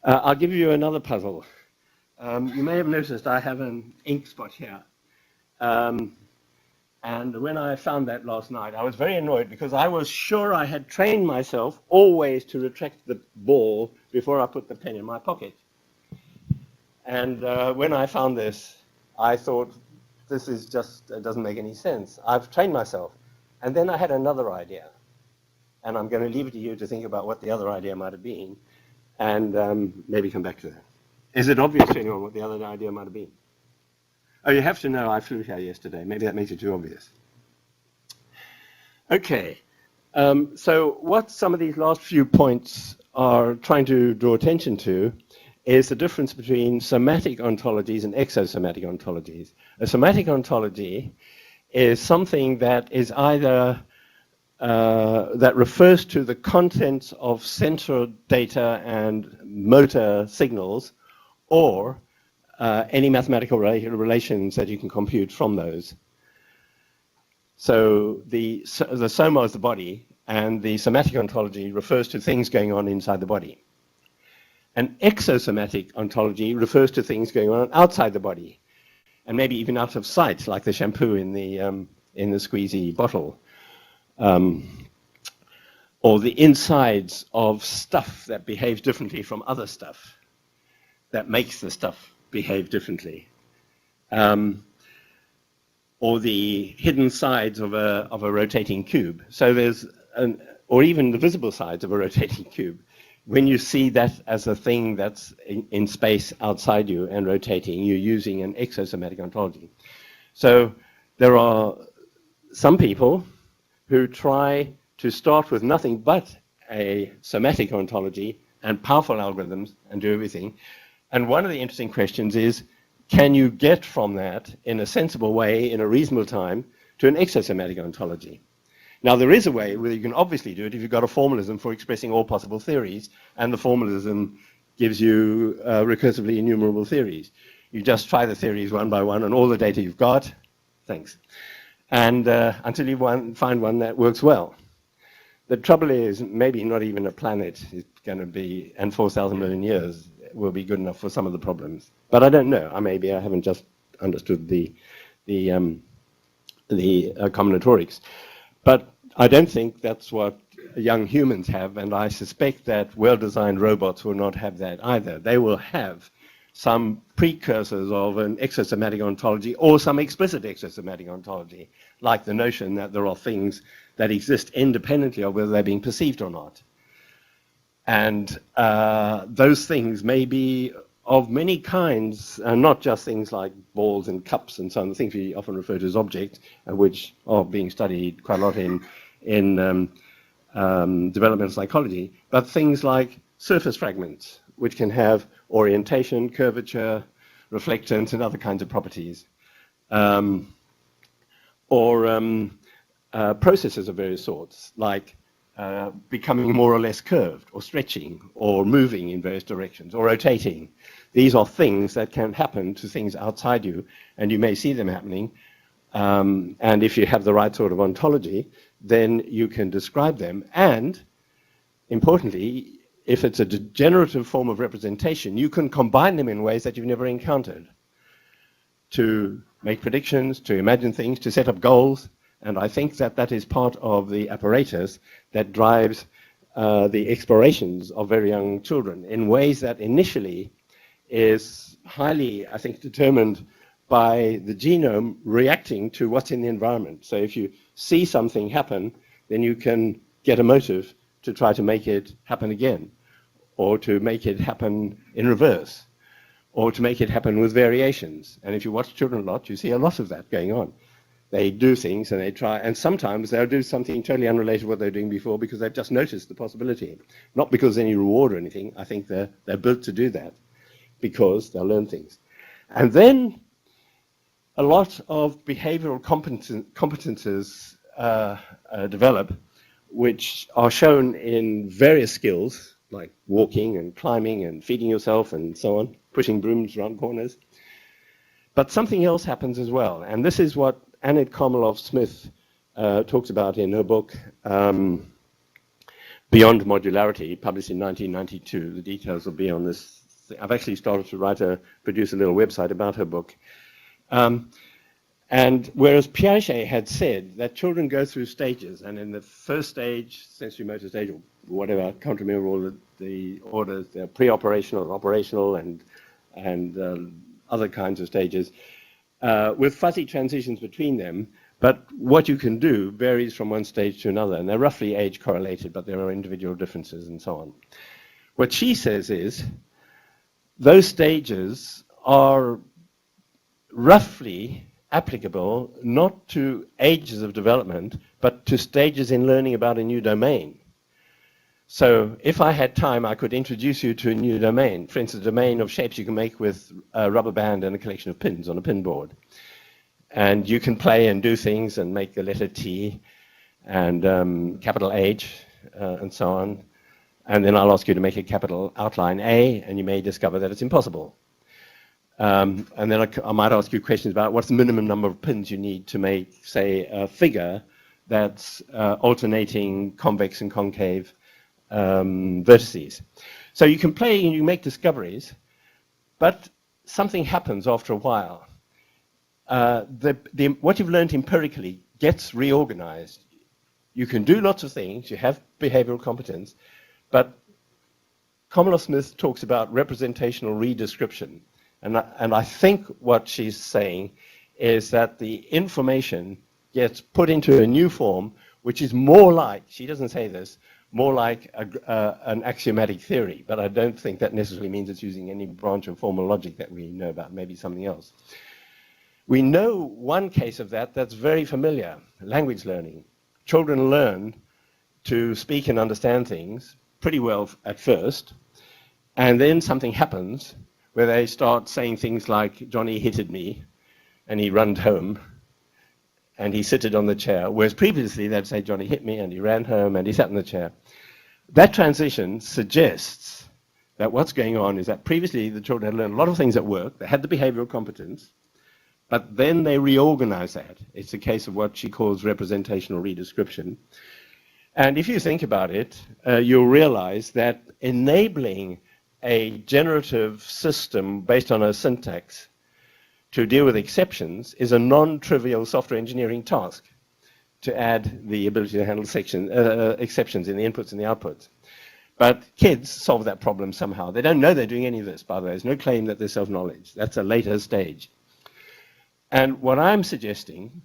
I'll give you another puzzle. You may have noticed I have an ink spot here. And when I found that last night, I was very annoyed because I was sure I had trained myself always to retract the ball before I put the pen in my pocket. And when I found this, I thought, this is just, it doesn't make any sense. I've trained myself. And then I had another idea. And I'm going to leave it to you to think about what the other idea might have been, and maybe come back to that. Is it obvious to anyone what the other idea might have been? Oh, you have to know I flew here yesterday. Maybe that makes it too obvious. Okay. So what some of these last few points are trying to draw attention to is the difference between somatic ontologies and exosomatic ontologies. A somatic ontology is something that is either that refers to the contents of central data and motor signals, or any mathematical relations that you can compute from those. So the soma is the body, and the somatic ontology refers to things going on inside the body. An exosomatic ontology refers to things going on outside the body, and maybe even out of sight, like the shampoo in the squeezy bottle, or the insides of stuff that behaves differently from other stuff, that makes the stuff behave differently, or the hidden sides of a rotating cube. So there's or even the visible sides of a rotating cube. When you see that as a thing that's in space outside you and rotating, you're using an exosomatic ontology. So there are some people who try to start with nothing but a somatic ontology and powerful algorithms and do everything. And one of the interesting questions is, can you get from that in a sensible way, in a reasonable time, to an exosomatic ontology? Now, there is a way where you can obviously do it if you've got a formalism for expressing all possible theories, and the formalism gives you recursively enumerable theories. You just try the theories one by one on all the data you've got, thanks, and until you find one that works well. The trouble is, maybe not even a planet is going to be, and 4,000 million years will be good enough for some of the problems. But I don't know. Maybe I haven't just understood the combinatorics. But I don't think that's what young humans have, and I suspect that well-designed robots will not have that either. They will have some precursors of an exosomatic ontology or some explicit exosomatic ontology, like the notion that there are things that exist independently of whether they're being perceived or not. And those things may be of many kinds, not just things like balls and cups and so on, the things we often refer to as objects, which are being studied quite a lot in developmental psychology, but things like surface fragments, which can have orientation, curvature, reflectance, and other kinds of properties. Processes of various sorts, like becoming more or less curved, or stretching, or moving in various directions, or rotating. These are things that can happen to things outside you, and you may see them happening. And if you have the right sort of ontology, then you can describe them. And, importantly, if it's a degenerative form of representation, you can combine them in ways that you've never encountered to make predictions, to imagine things, to set up goals. And I think that that is part of the apparatus that drives the explorations of very young children in ways that initially is highly, I think, determined by the genome reacting to what's in the environment. So if you see something happen, then you can get a motive to try to make it happen again, or to make it happen in reverse, or to make it happen with variations. And if you watch children a lot, you see a lot of that going on. They do things and they try, and sometimes they'll do something totally unrelated to what they were doing before because they've just noticed the possibility. Not because any reward or anything. I think they're built to do that because they'll learn things. And then a lot of behavioral competences develop, which are shown in various skills, like walking and climbing and feeding yourself and so on, pushing brooms around corners. But something else happens as well, and this is what Annette Komolov-Smith talks about in her book, Beyond Modularity, published in 1992. The details will be on this. I've actually started to produce a little website about her book. And whereas Piaget had said that children go through stages, and in the first stage, sensory motor stage, or whatever, I can't remember all the orders, they're pre-operational, operational, and other kinds of stages, with fuzzy transitions between them, but what you can do varies from one stage to another, and they're roughly age correlated, but there are individual differences and so on. What she says is, those stages are roughly applicable not to ages of development, but to stages in learning about a new domain. So if I had time, I could introduce you to a new domain. For instance, a domain of shapes you can make with a rubber band and a collection of pins on a pin board. And you can play and do things and make the letter T and capital H and so on. And then I'll ask you to make a capital outline A, and you may discover that it's impossible. And then I might ask you questions about what's the minimum number of pins you need to make, say, a figure that's alternating convex and concave vertices. So you can play and you make discoveries, but something happens after a while. What you've learned empirically gets reorganized. You can do lots of things, you have behavioral competence, but Komolov-Smith talks about representational redescription. And I think what she's saying is that the information gets put into a new form, which is more like, she doesn't say this, more like an axiomatic theory, but I don't think that necessarily means it's using any branch of formal logic that we know about, maybe something else. We know one case of that that's very familiar, language learning. Children learn to speak and understand things pretty well at first, and then something happens where they start saying things like, Johnny hitted me, and he ran home, and he sitted on the chair, whereas previously they'd say, Johnny hit me, and he ran home, and he sat in the chair. That transition suggests that what's going on is that previously the children had learned a lot of things at work, they had the behavioral competence, but then they reorganize that. It's a case of what she calls representational redescription. And if you think about it, you'll realize that enabling a generative system based on a syntax to deal with exceptions is a non-trivial software engineering task, to add the ability to handle exceptions in the inputs and the outputs. But kids solve that problem somehow. They don't know they're doing any of this, by the way. There's no claim that there's self-knowledge. That's a later stage. And what I'm suggesting,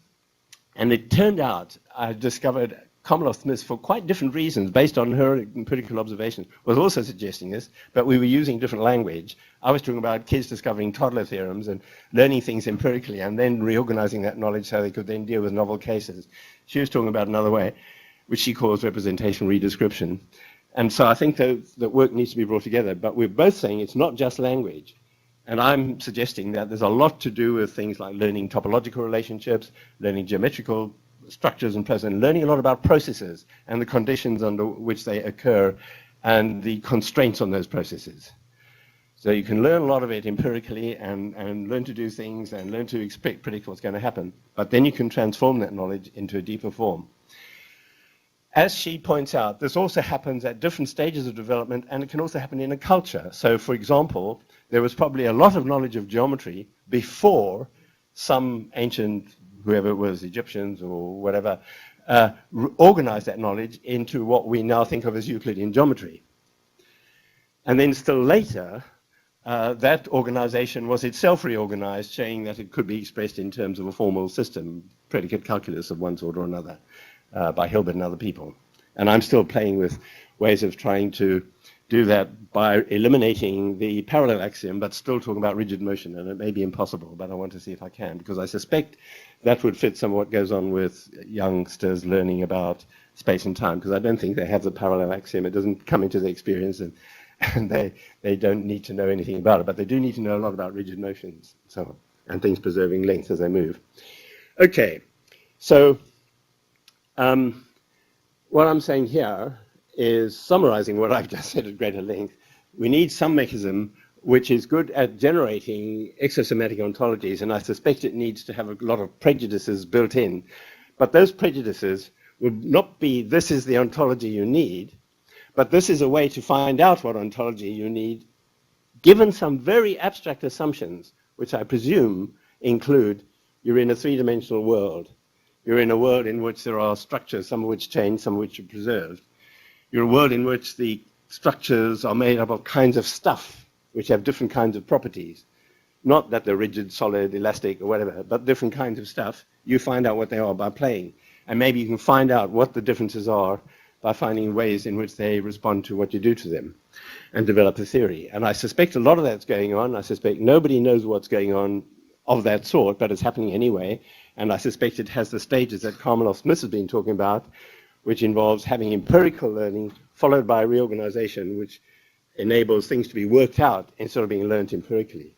and it turned out I discovered Kamala Smith, for quite different reasons, based on her empirical observations, was also suggesting this, but we were using different language. I was talking about kids discovering toddler theorems and learning things empirically and then reorganizing that knowledge so they could then deal with novel cases. She was talking about another way, which she calls representation redescription. And so I think that work needs to be brought together, but we're both saying it's not just language. And I'm suggesting that there's a lot to do with things like learning topological relationships, learning geometrical structures and processes, and learning a lot about processes and the conditions under which they occur and the constraints on those processes. So you can learn a lot of it empirically and learn to do things and learn to predict what's going to happen, but then you can transform that knowledge into a deeper form. As she points out, this also happens at different stages of development, and it can also happen in a culture. So, for example, there was probably a lot of knowledge of geometry before some ancient, whoever it was, Egyptians or whatever, organized that knowledge into what we now think of as Euclidean geometry. And then still later, that organization was itself reorganized, saying that it could be expressed in terms of a formal system, predicate calculus of one sort or another, by Hilbert and other people. And I'm still playing with ways of trying to do that by eliminating the parallel axiom, but still talking about rigid motion. And it may be impossible, but I want to see if I can, because I suspect that would fit some of what goes on with youngsters learning about space and time, because I don't think they have the parallel axiom. It doesn't come into their experience, and they don't need to know anything about it, but they do need to know a lot about rigid motions and so on, and things preserving length as they move. Okay, so what I'm saying here is summarizing what I've just said at greater length. We need some mechanism which is good at generating exosomatic ontologies, and I suspect it needs to have a lot of prejudices built in. But those prejudices would not be, this is the ontology you need, but this is a way to find out what ontology you need, given some very abstract assumptions, which I presume include you're in a three-dimensional world. You're in a world in which there are structures, some of which change, some of which are preserved. You're a world in which the structures are made up of kinds of stuff, which have different kinds of properties. Not that they're rigid, solid, elastic, or whatever, but different kinds of stuff. You find out what they are by playing. And maybe you can find out what the differences are by finding ways in which they respond to what you do to them and develop a theory. And I suspect a lot of that's going on. I suspect nobody knows what's going on of that sort, but it's happening anyway. And I suspect it has the stages that Kamala Smith has been talking about, which involves having empirical learning followed by reorganization, which enables things to be worked out instead of being learned empirically.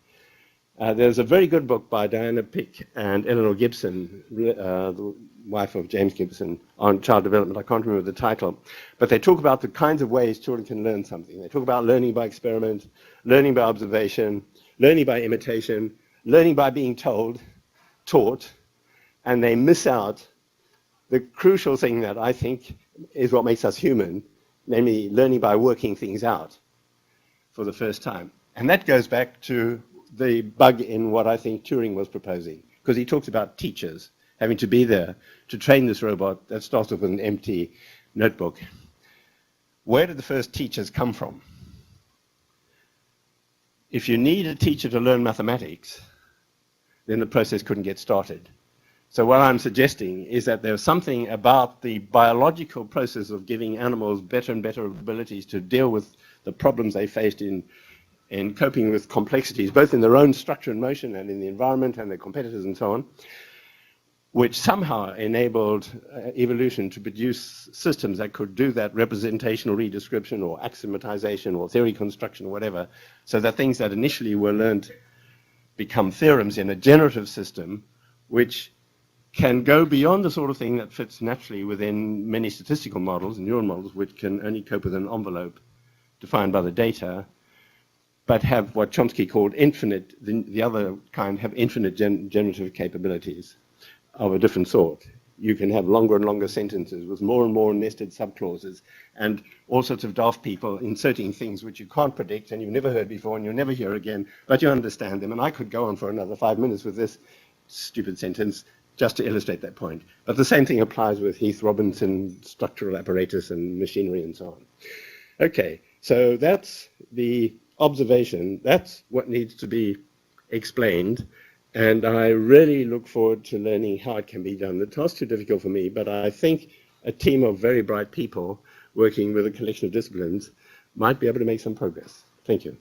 There's a very good book by Diana Pick and Eleanor Gibson, the wife of James Gibson, on child development. I can't remember the title, but they talk about the kinds of ways children can learn something. They talk about learning by experiment, learning by observation, learning by imitation, learning by being taught, and they miss out the crucial thing that I think is what makes us human, namely learning by working things out for the first time. And that goes back to the bug in what I think Turing was proposing, because he talks about teachers having to be there to train this robot that starts off with an empty notebook. Where did the first teachers come from? If you need a teacher to learn mathematics, then the process couldn't get started. So what I'm suggesting is that there's something about the biological process of giving animals better and better abilities to deal with the problems they faced in coping with complexities, both in their own structure and motion and in the environment and their competitors and so on, which somehow enabled evolution to produce systems that could do that representational redescription or axiomatization or theory construction or whatever, so that things that initially were learned become theorems in a generative system, which can go beyond the sort of thing that fits naturally within many statistical models and neural models, which can only cope with an envelope defined by the data, but have what Chomsky called infinite, the other kind have infinite generative capabilities of a different sort. you can have longer and longer sentences with more and more nested subclauses and all sorts of daft people inserting things which you can't predict and you've never heard before and you'll never hear again, but you understand them. And I could go on for another 5 minutes with this stupid sentence just to illustrate that point. But the same thing applies with Heath Robinson, structural apparatus and machinery and so on. Okay, so that's the observation. That's what needs to be explained. And I really look forward to learning how it can be done. The task's too difficult for me, but I think a team of very bright people working with a collection of disciplines might be able to make some progress. Thank you.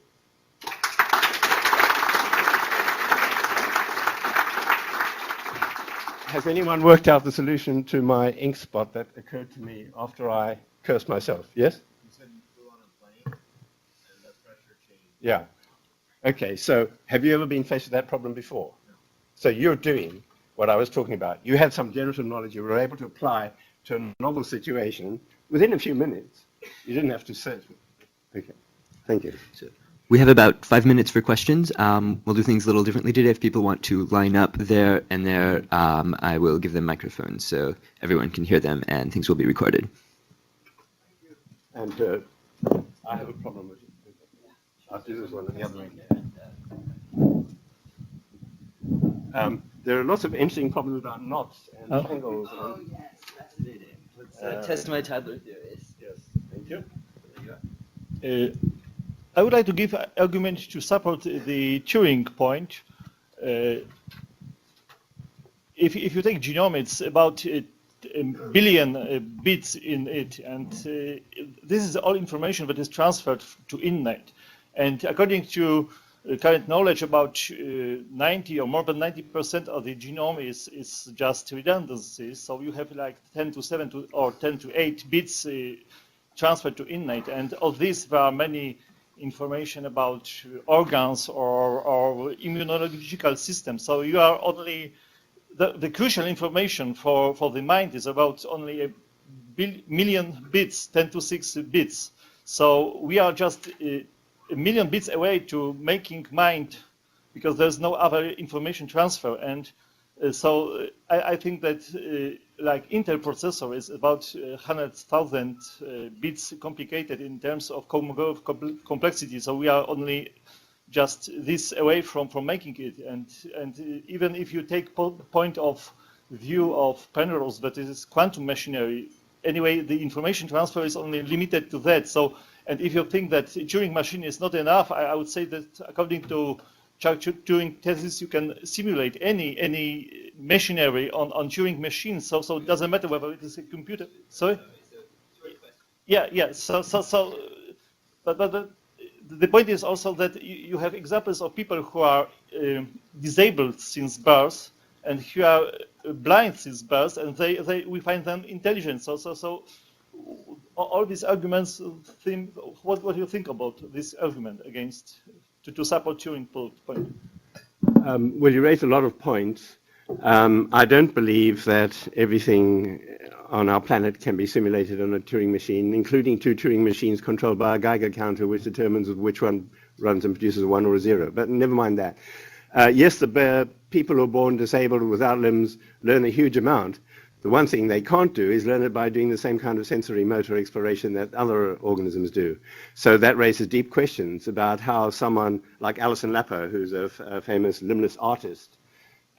Has anyone worked out the solution to my ink spot that occurred to me after I cursed myself? Yes? You said you flew on a plane and the pressure changed. Yeah. Okay, so have you ever been faced with that problem before? No. So you're doing what I was talking about. You had some generative knowledge you were able to apply to a novel situation within a few minutes. You didn't have to search. Okay, thank you. We have about 5 minutes for questions. We'll do things a little differently today. If people want to line up there and there, I will give them microphones so everyone can hear them and things will be recorded. And I have a problem with it. I'll do this one at the other end. There are lots of interesting problems about knots and tangles. Oh, yes, fascinating. Let's test my Tabula theories. Yes, thank you. I would like to give an argument to support the Turing point. If you take genome, it's about a billion bits in it, and this is all information that is transferred to INNET. And according to current knowledge, about 90 or more than 90% of the genome is just redundancies. So you have like 10 to 7 or 10 to 8 bits transferred to INNET, and of this there are many information about organs or immunological systems. So you are only, the crucial information for the mind is about only a million bits, 10 to 6 bits. So we are just a million bits away to making mind, because there's no other information transfer. And so I think that like Intel processor is about 100,000 bits complicated in terms of complexity. So we are only just this away from making it. And even if you take point of view of Penrose, that is quantum machinery, anyway, the information transfer is only limited to that. So, and if you think that Turing machine is not enough, I would say that according to Turing thesis, you can simulate any machinery on Turing machines. So it doesn't matter whether it is a computer. Sorry. Yeah. So, but the point is also that you have examples of people who are disabled since birth and who are blind since birth, and we find them intelligent. So all these arguments. What do you think about this argument against? To support Turing point? Well, you raised a lot of points. I don't believe that everything on our planet can be simulated on a Turing machine, including 2 Turing machines controlled by a Geiger counter, which determines which one runs and produces a 1 or a 0. But never mind that. Yes, the people who are born disabled without limbs learn a huge amount. The one thing they can't do is learn it by doing the same kind of sensory motor exploration that other organisms do. So that raises deep questions about how someone like Alison Lappo, who's a famous limbless artist,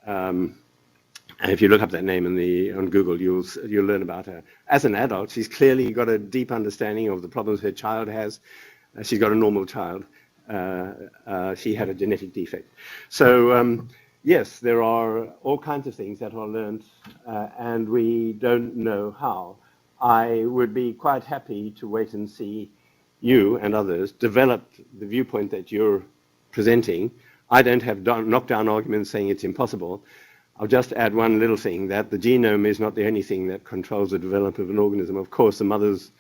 and if you look up that name on Google, you'll learn about her. As an adult, she's clearly got a deep understanding of the problems her child has. She's got a normal child. She had a genetic defect. So yes, there are all kinds of things that are learned, and we don't know how. I would be quite happy to wait and see you and others develop the viewpoint that you're presenting. I don't have knockdown arguments saying it's impossible. I'll just add one little thing, that the genome is not the only thing that controls the development of an organism. Of course, the mother's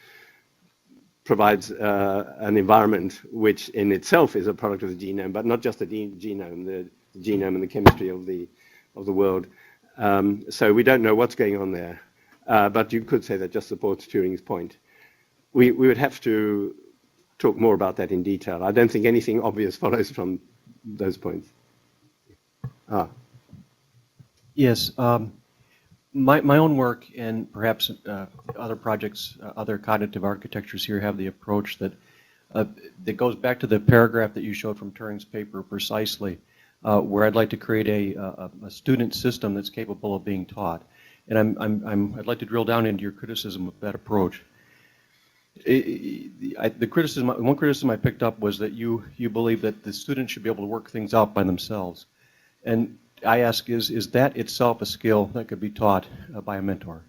provides an environment which in itself is a product of the genome, but not just the genome, the genome and the chemistry of the world. So we don't know what's going on there, but you could say that just supports Turing's point. We would have to talk more about that in detail. I don't think anything obvious follows from those points. Yes. My own work and perhaps other projects, other cognitive architectures here have the approach that that goes back to the paragraph that you showed from Turing's paper precisely, where I'd like to create a student system that's capable of being taught. And I'd like to drill down into your criticism of that approach. One criticism I picked up was that you believe that the students should be able to work things out by themselves. And I ask, is that itself a skill that could be taught by a mentor?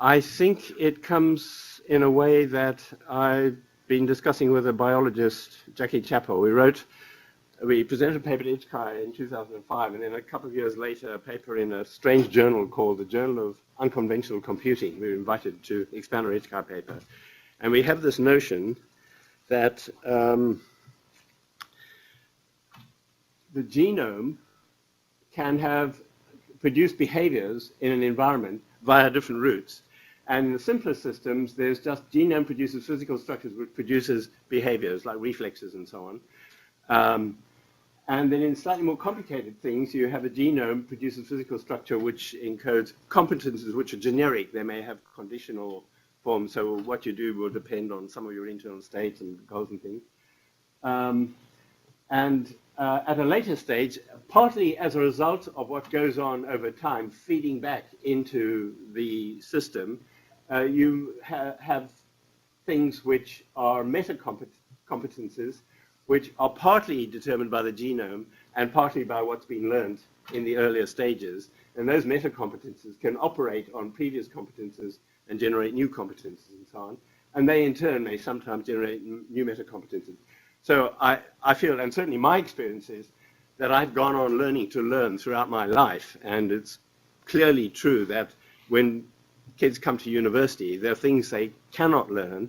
I think it comes in a way that I've been discussing with a biologist, Jackie Chappell. We presented a paper at AGI in 2005, and then a couple of years later, a paper in a strange journal called the Journal of Unconventional Computing. We were invited to expand our AGI paper. And we have this notion that the genome can produce behaviors in an environment via different routes. And in the simplest systems, there's just genome produces physical structures which produces behaviors like reflexes and so on. And then in slightly more complicated things, you have a genome produces physical structure which encodes competences which are generic. They may have conditional forms, so what you do will depend on some of your internal states and goals and things. At a later stage, partly as a result of what goes on over time, feeding back into the system, you have things which are meta-competences, which are partly determined by the genome and partly by what's been learned in the earlier stages. And those meta-competences can operate on previous competences and generate new competences and so on. And they, in turn, may sometimes generate new meta-competences. So I feel, and certainly my experience is, that I've gone on learning to learn throughout my life. And it's clearly true that when kids come to university, there are things they cannot learn,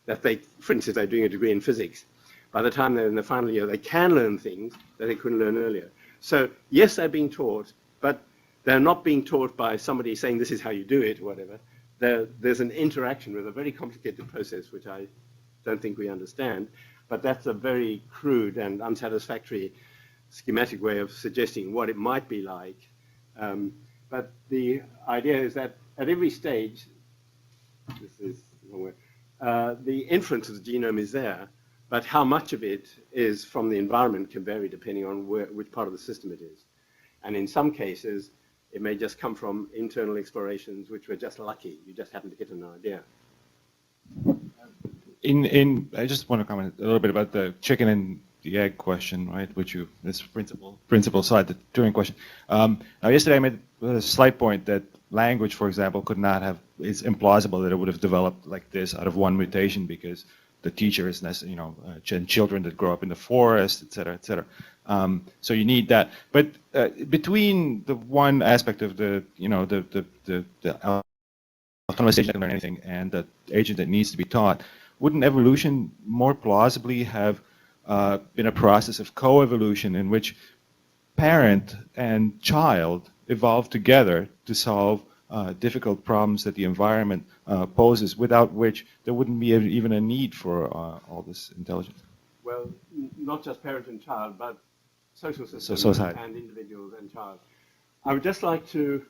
that they, for instance, they're doing a degree in physics. By the time they're in the final year, they can learn things that they couldn't learn earlier. So yes, they're being taught, but they're not being taught by somebody saying this is how you do it or whatever. There's an interaction with a very complicated process, which I don't think we understand. But that's a very crude and unsatisfactory schematic way of suggesting what it might be like. But the idea is that at every stage, this is the wrong way, the inference of the genome is there, but how much of it is from the environment can vary depending on which part of the system it is. And in some cases, it may just come from internal explorations, which were just lucky. You just happen to get an idea. I just want to comment a little bit about the chicken and the egg question, right? This principle side, the Turing question. Now, yesterday I made a slight point that language, for example, could not have. It's implausible that it would have developed like this out of one mutation because the teacher is, children that grow up in the forest, et cetera, et cetera. So you need that. But between the one aspect of the autonomous agent that can learn anything and the agent that needs to be taught, wouldn't evolution more plausibly have been a process of co-evolution in which parent and child evolve together to solve difficult problems that the environment poses, without which there wouldn't be even a need for all this intelligence? Well, not just parent and child, but social systems and individuals and child. I would just like to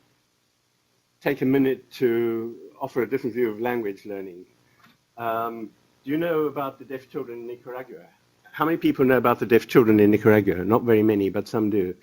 take a minute to offer a different view of language learning. Do you know about the deaf children in Nicaragua? How many people know about the deaf children in Nicaragua? Not very many, but some do.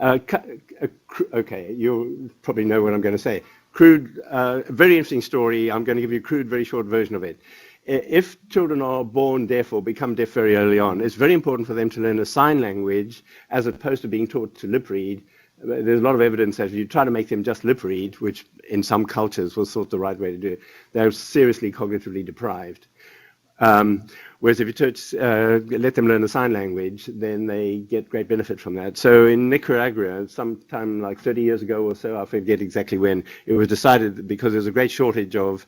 Okay, you'll probably know what I'm going to say. Crude, very interesting story. I'm going to give you a crude, very short version of it. If children are born deaf or become deaf very early on, it's very important for them to learn a sign language as opposed to being taught to lip read. There's a lot of evidence that if you try to make them just lip read, which in some cultures was thought the right way to do it, they're seriously cognitively deprived. Whereas if you let them learn a sign language, then they get great benefit from that. So in Nicaragua, sometime like 30 years ago or so, I forget exactly when, it was decided that because there's a great shortage of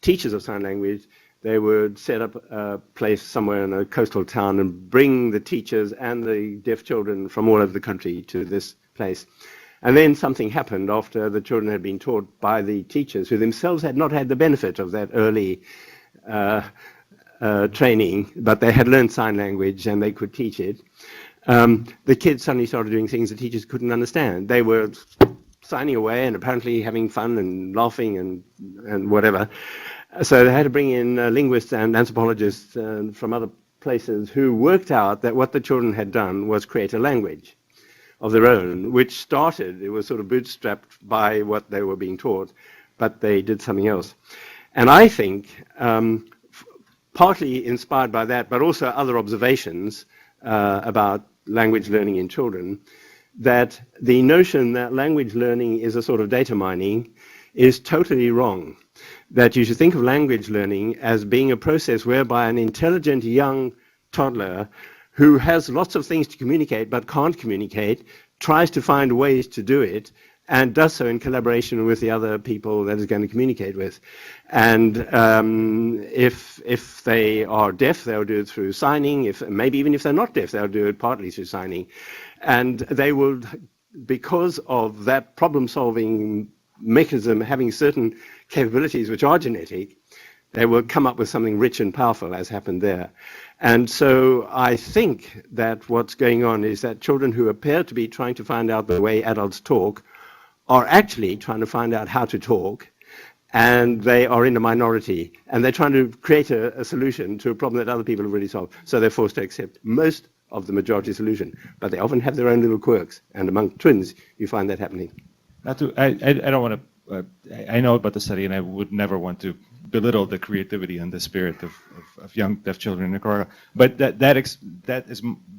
teachers of sign language, they would set up a place somewhere in a coastal town and bring the teachers and the deaf children from all over the country to this place. And then something happened after the children had been taught by the teachers, who themselves had not had the benefit of that early training, but they had learned sign language and they could teach it. The kids suddenly started doing things the teachers couldn't understand. They were signing away and apparently having fun and laughing and whatever. So they had to bring in linguists and anthropologists from other places who worked out that what the children had done was create a language of their own, which started, it was sort of bootstrapped by what they were being taught, but they did something else. And I think, partly inspired by that, but also other observations about language learning in children, that the notion that language learning is a sort of data mining is totally wrong. That you should think of language learning as being a process whereby an intelligent young toddler who has lots of things to communicate but can't communicate tries to find ways to do it and does so in collaboration with the other people that is going to communicate with. And if they are deaf, they'll do it through signing. Maybe even if they're not deaf, they'll do it partly through signing. And they will, because of that problem-solving mechanism having certain capabilities which are genetic, they will come up with something rich and powerful, as happened there. And so I think that what's going on is that children who appear to be trying to find out the way adults talk are actually trying to find out how to talk, and they are in a minority, and they're trying to create a solution to a problem that other people have already solved. So they're forced to accept most of the majority solution, but they often have their own little quirks, and among twins, you find that happening. I don't want to, I know about the study, and I would never want to belittle the creativity and the spirit of young deaf children in Nicaragua. But that is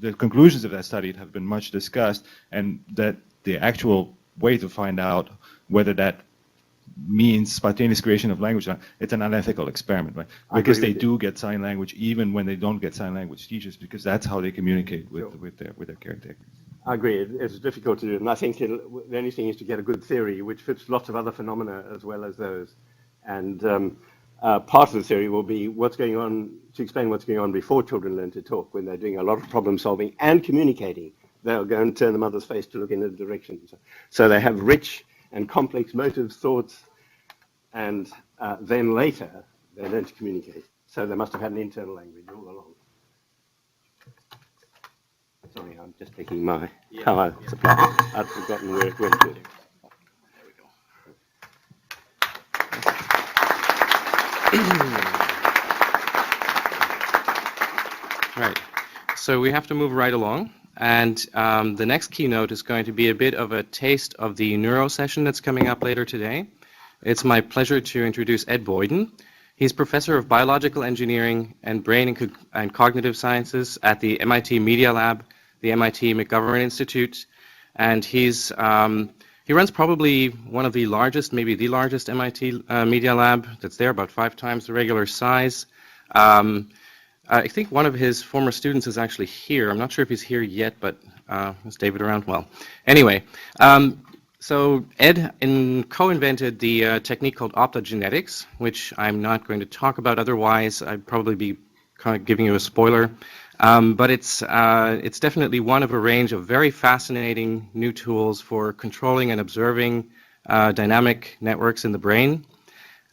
the conclusions of that study have been much discussed, and that the actual way to find out whether that means spontaneous creation of language, it's an unethical experiment, right? Because they do get sign language even when they don't get sign language teachers, because that's how they communicate with their caretakers. I agree. It's difficult to do, and I think the only thing is to get a good theory which fits lots of other phenomena as well as those. And part of the theory will be what's going on, to explain what's going on before children learn to talk, when they're doing a lot of problem solving and communicating. They'll go and turn the mother's face to look in a direction. So they have rich and complex motives, thoughts, and then later they learn to communicate. So they must have had an internal language all along. Sorry, I'm just taking my power supply. I'd forgotten where it went to. Right. So we have to move right along. And the next keynote is going to be a bit of a taste of the neuro session that's coming up later today. It's my pleasure to introduce Ed Boyden. He's professor of biological engineering and brain and cognitive sciences at the MIT Media Lab, the MIT McGovern Institute, and he runs probably one of the largest, maybe the largest MIT Media Lab that's there, about 5 times the regular size. I think one of his former students is actually here. I'm not sure if he's here yet, but is David around? Well, anyway, so Ed co-invented the technique called optogenetics, which I'm not going to talk about. Otherwise, I'd probably be kind of giving you a spoiler. But it's definitely one of a range of very fascinating new tools for controlling and observing dynamic networks in the brain.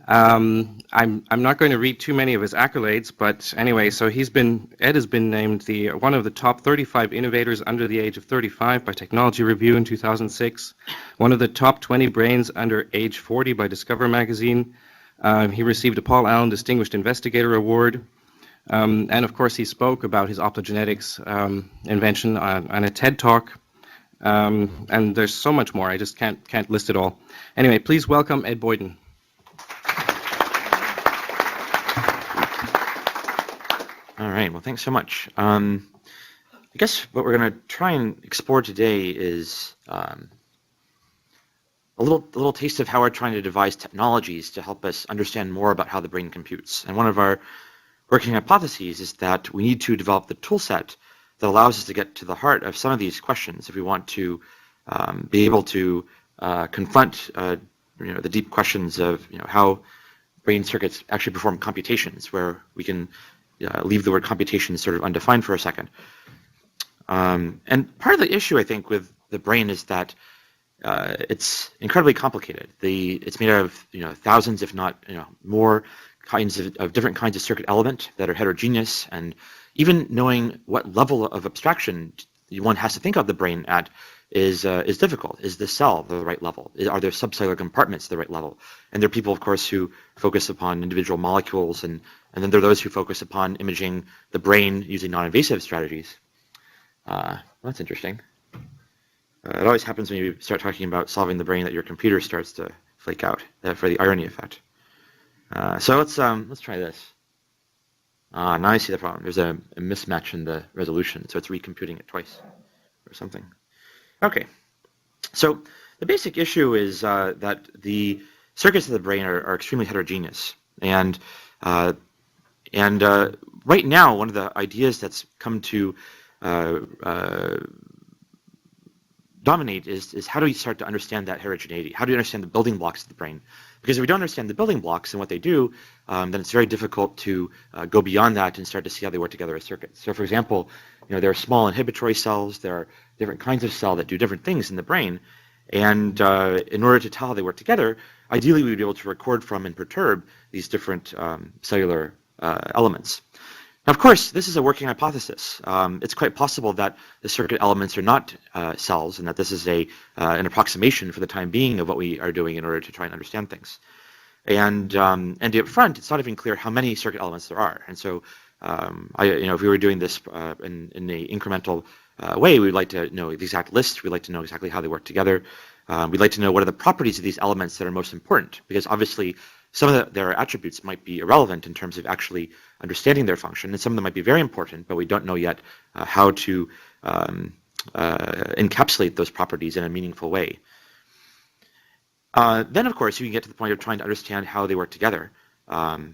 I'm not going to read too many of his accolades, but anyway, so Ed has been named one of the top 35 innovators under the age of 35 by Technology Review in 2006, one of the top 20 brains under age 40 by Discover magazine. He received a Paul Allen Distinguished Investigator Award, and of course he spoke about his optogenetics invention on a TED Talk, and there's so much more. I just can't list it all. Anyway, please welcome Ed Boyden. All right, well, thanks so much. I guess what we're going to try and explore today is a little taste of how we're trying to devise technologies to help us understand more about how the brain computes. And one of our working hypotheses is that we need to develop the tool set that allows us to get to the heart of some of these questions if we want to be able to confront the deep questions of how brain circuits actually perform computations, where we can leave the word computation sort of undefined for a second. And part of the issue, I think, with the brain is that it's incredibly complicated. It's made out of thousands, if not more, kinds of different kinds of circuit element that are heterogeneous, and even knowing what level of abstraction one has to think of the brain at is difficult. Is the cell the right level? Are there subcellular compartments the right level? And there are people, of course, who focus upon individual molecules, and then there are those who focus upon imaging the brain using non-invasive strategies. That's interesting. It always happens when you start talking about solving the brain that your computer starts to flake out for the irony effect. So let's try this. Now I see the problem. There's a mismatch in the resolution, so it's recomputing it twice or something. Okay, so the basic issue is that the circuits of the brain are extremely heterogeneous, and right now one of the ideas that's come to dominate is how do we start to understand that heterogeneity? How do we understand the building blocks of the brain? Because if we don't understand the building blocks and what they do, then it's very difficult to go beyond that and start to see how they work together as circuits. So for example, there are small inhibitory cells, there are different kinds of cell that do different things in the brain, and in order to tell how they work together, ideally we would be able to record from and perturb these different cellular elements. Now, of course, this is a working hypothesis. It's quite possible that the circuit elements are not cells, and that this is an approximation for the time being of what we are doing in order to try and understand things. And up front, it's not even clear how many circuit elements there are. And so, if we were doing this in an incremental way, we'd like to know the exact list. We'd like to know exactly how they work together. We'd like to know what are the properties of these elements that are most important, because obviously some of their attributes might be irrelevant in terms of actually understanding their function, and some of them might be very important, but we don't know yet how to encapsulate those properties in a meaningful way. Then, of course, you can get to the point of trying to understand how they work together. Data,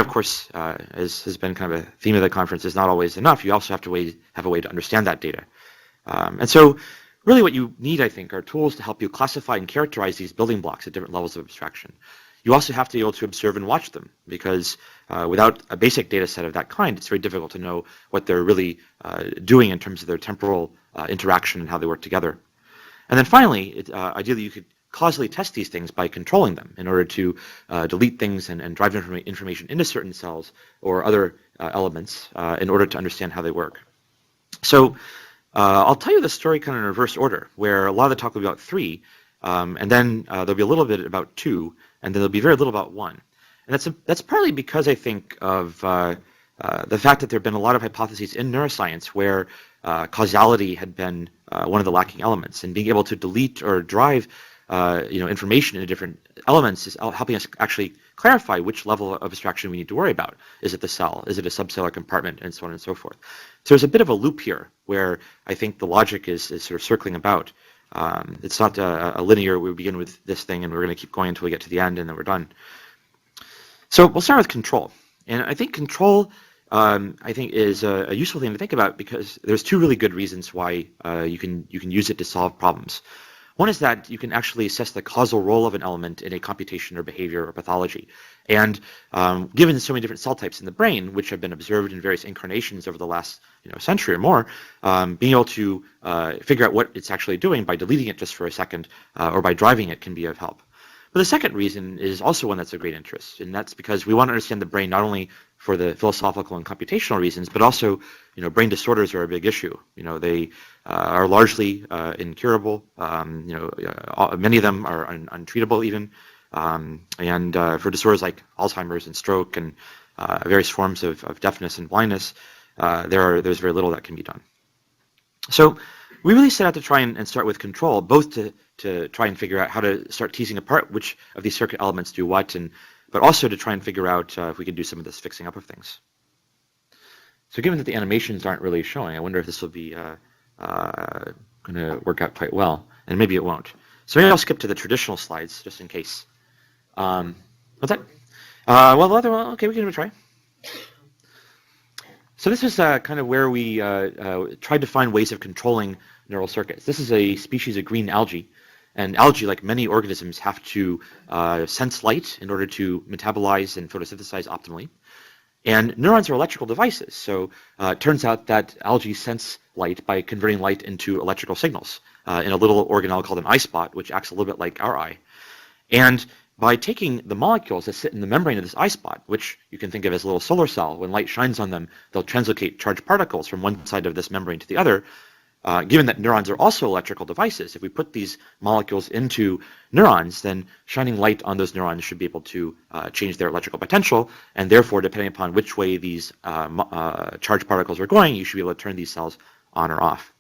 of course, has been kind of a theme of the conference, is not always enough. You also have to have a way to understand that data. And so really what you need, I think, are tools to help you classify and characterize these building blocks at different levels of abstraction. You also have to be able to observe and watch them, because without a basic data set of that kind, it's very difficult to know what they're really doing in terms of their temporal interaction and how they work together. And then finally, ideally you could causally test these things by controlling them in order to delete things and drive information into certain cells or other elements in order to understand how they work. So I'll tell you the story kind of in reverse order, where a lot of the talk will be about 3, and then there'll be a little bit about 2, and then there'll be very little about 1. And that's partly because I think of the fact that there have been a lot of hypotheses in neuroscience where causality had been one of the lacking elements, and being able to delete or drive information into different elements is helping us actually clarify which level of abstraction we need to worry about. Is it the cell? Is it a subcellular compartment? And so on and so forth. So there's a bit of a loop here where I think the logic is sort of circling about. It's not a linear, we begin with this thing and we're going to keep going until we get to the end and then we're done. So we'll start with control. And I think control is a useful thing to think about, because there's 2 really good reasons why you can use it to solve problems. One is that you can actually assess the causal role of an element in a computation or behavior or pathology. And given so many different cell types in the brain, which have been observed in various incarnations over the last century or more, being able to figure out what it's actually doing by deleting it just for a second or by driving it can be of help. But the second reason is also one that's of great interest, and that's because we want to understand the brain not only for the philosophical and computational reasons, but also, brain disorders are a big issue. They are largely incurable. Many of them are untreatable even. And for disorders like Alzheimer's and stroke and various forms of deafness and blindness, there's very little that can be done. So we really set out to try and start with control, both to try and figure out how to start teasing apart which of these circuit elements do what, but also to try and figure out if we can do some of this fixing up of things. So given that the animations aren't really showing, I wonder if this will be going to work out quite well, and maybe it won't. So maybe I'll skip to the traditional slides just in case. What's that? Okay, we can give it a try. So this is kind of where we tried to find ways of controlling neural circuits. This is a species of green algae, and algae, like many organisms, have to sense light in order to metabolize and photosynthesize optimally. And neurons are electrical devices, so it turns out that algae sense light by converting light into electrical signals in a little organelle called an eye spot, which acts a little bit like our eye. And by taking the molecules that sit in the membrane of this eye spot, which you can think of as a little solar cell, when light shines on them, they'll translocate charged particles from one side of this membrane to the other. Given that neurons are also electrical devices, if we put these molecules into neurons, then shining light on those neurons should be able to change their electrical potential, and therefore, depending upon which way these charged particles are going, you should be able to turn these cells on or off.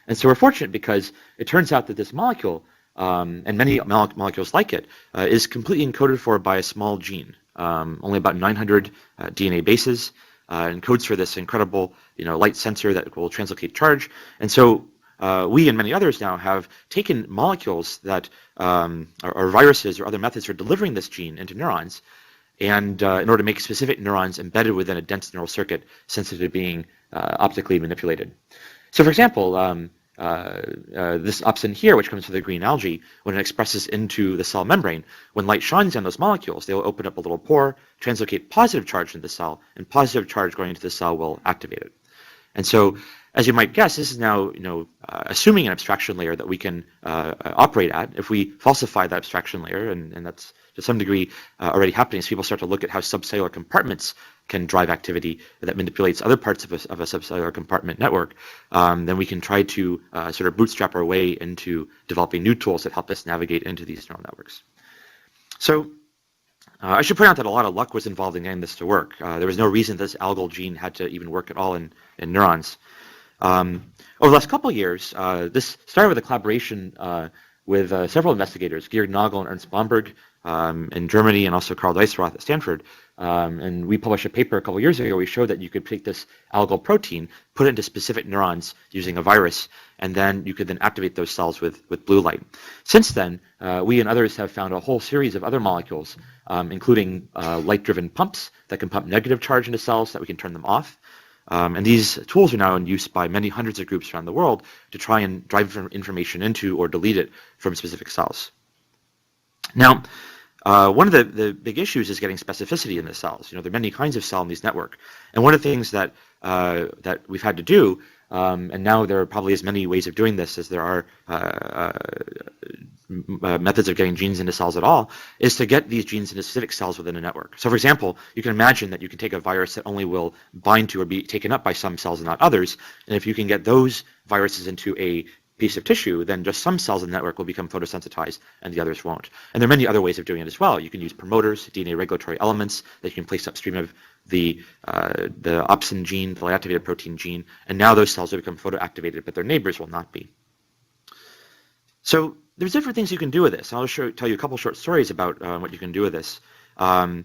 And so we're fortunate because it turns out that this molecule, and many molecules like it, is completely encoded for by a small gene, only about 900 DNA bases, encodes for this incredible, light sensor that will translocate charge. And so we and many others now have taken molecules that are viruses or other methods for delivering this gene into neurons, and in order to make specific neurons embedded within a dense neural circuit sensitive to being optically manipulated. So for example, this opsin here, which comes from the green algae, when it expresses into the cell membrane, when light shines on those molecules, they will open up a little pore, translocate positive charge into the cell, and positive charge going into the cell will activate it. And so, as you might guess, this is now, assuming an abstraction layer that we can operate at. If we falsify that abstraction layer, and that's to some degree already happening, as people start to look at how subcellular compartments can drive activity that manipulates other parts of a subcellular compartment network, then we can try to sort of bootstrap our way into developing new tools that help us navigate into these neural networks. So I should point out that a lot of luck was involved in getting this to work. There was no reason this algal gene had to even work at all in neurons. Over the last couple of years, this started with a collaboration with several investigators, Georg Nagel and Ernst Blomberg in Germany, and also Karl Deisroth at Stanford. And we published a paper a couple of years ago where we showed that you could take this algal protein, put it into specific neurons using a virus, and then you could then activate those cells with blue light. Since then, we and others have found a whole series of other molecules, including light-driven pumps that can pump negative charge into cells so that we can turn them off. And these tools are now in use by many hundreds of groups around the world to try and drive information into or delete it from specific cells. Now, one of the big issues is getting specificity in the cells. There are many kinds of cell in these network. And one of the things that we've had to do, and now there are probably as many ways of doing this as there are methods of getting genes into cells at all, is to get these genes into specific cells within a network. So for example, you can imagine that you can take a virus that only will bind to or be taken up by some cells and not others, and if you can get those viruses into a piece of tissue, then just some cells in the network will become photosensitized and the others won't. And there are many other ways of doing it as well. You can use promoters, DNA regulatory elements that you can place upstream of the opsin gene, the light-activated protein gene, and now those cells will become photoactivated, but their neighbors will not be. So there's different things you can do with this. I'll tell you a couple short stories about what you can do with this. One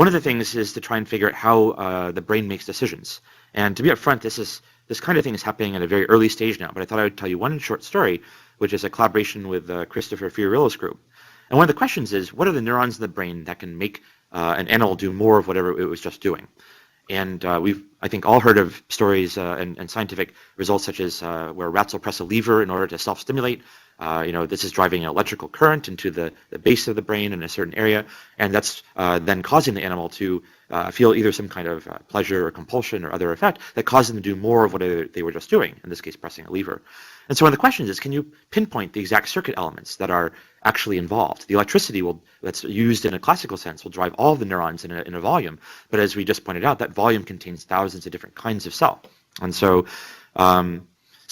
of the things is to try and figure out how the brain makes decisions. And to be upfront, this kind of thing is happening at a very early stage now, but I thought I would tell you one short story, which is a collaboration with Christopher Fiorillo's group. And one of the questions is, what are the neurons in the brain that can make an animal do more of whatever it was just doing? And we've, I think, all heard of stories and scientific results such as where rats will press a lever in order to self-stimulate. This is driving an electrical current into the base of the brain in a certain area, and that's then causing the animal to feel either some kind of pleasure or compulsion or other effect that causes them to do more of what they were just doing, in this case pressing a lever. And so one of the questions is, can you pinpoint the exact circuit elements that are actually involved? The electricity that's used in a classical sense will drive all of the neurons in a volume, but as we just pointed out, that volume contains thousands of different kinds of cell. And so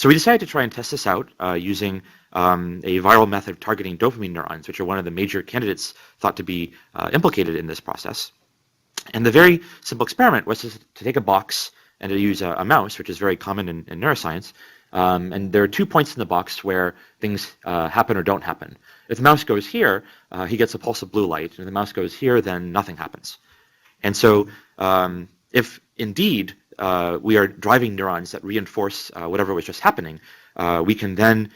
we decided to try and test this out using a viral method of targeting dopamine neurons, which are one of the major candidates thought to be implicated in this process. And the very simple experiment was to take a box and to use a mouse, which is very common in neuroscience. And there are 2 points in the box where things happen or don't happen. If the mouse goes here, he gets a pulse of blue light. And if the mouse goes here, then nothing happens. And so if indeed we are driving neurons that reinforce whatever was just happening, we can then,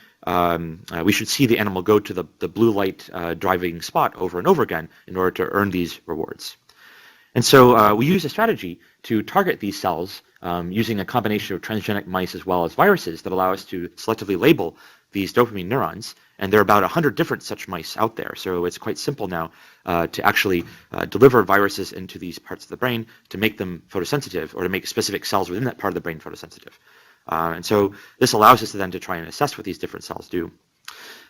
we should see the animal go to the blue light driving spot over and over again in order to earn these rewards. And so we use a strategy to target these cells using a combination of transgenic mice as well as viruses that allow us to selectively label these dopamine neurons. And there are about 100 different such mice out there. So it's quite simple now to actually deliver viruses into these parts of the brain to make them photosensitive or to make specific cells within that part of the brain photosensitive. And so this allows us to then to try and assess what these different cells do.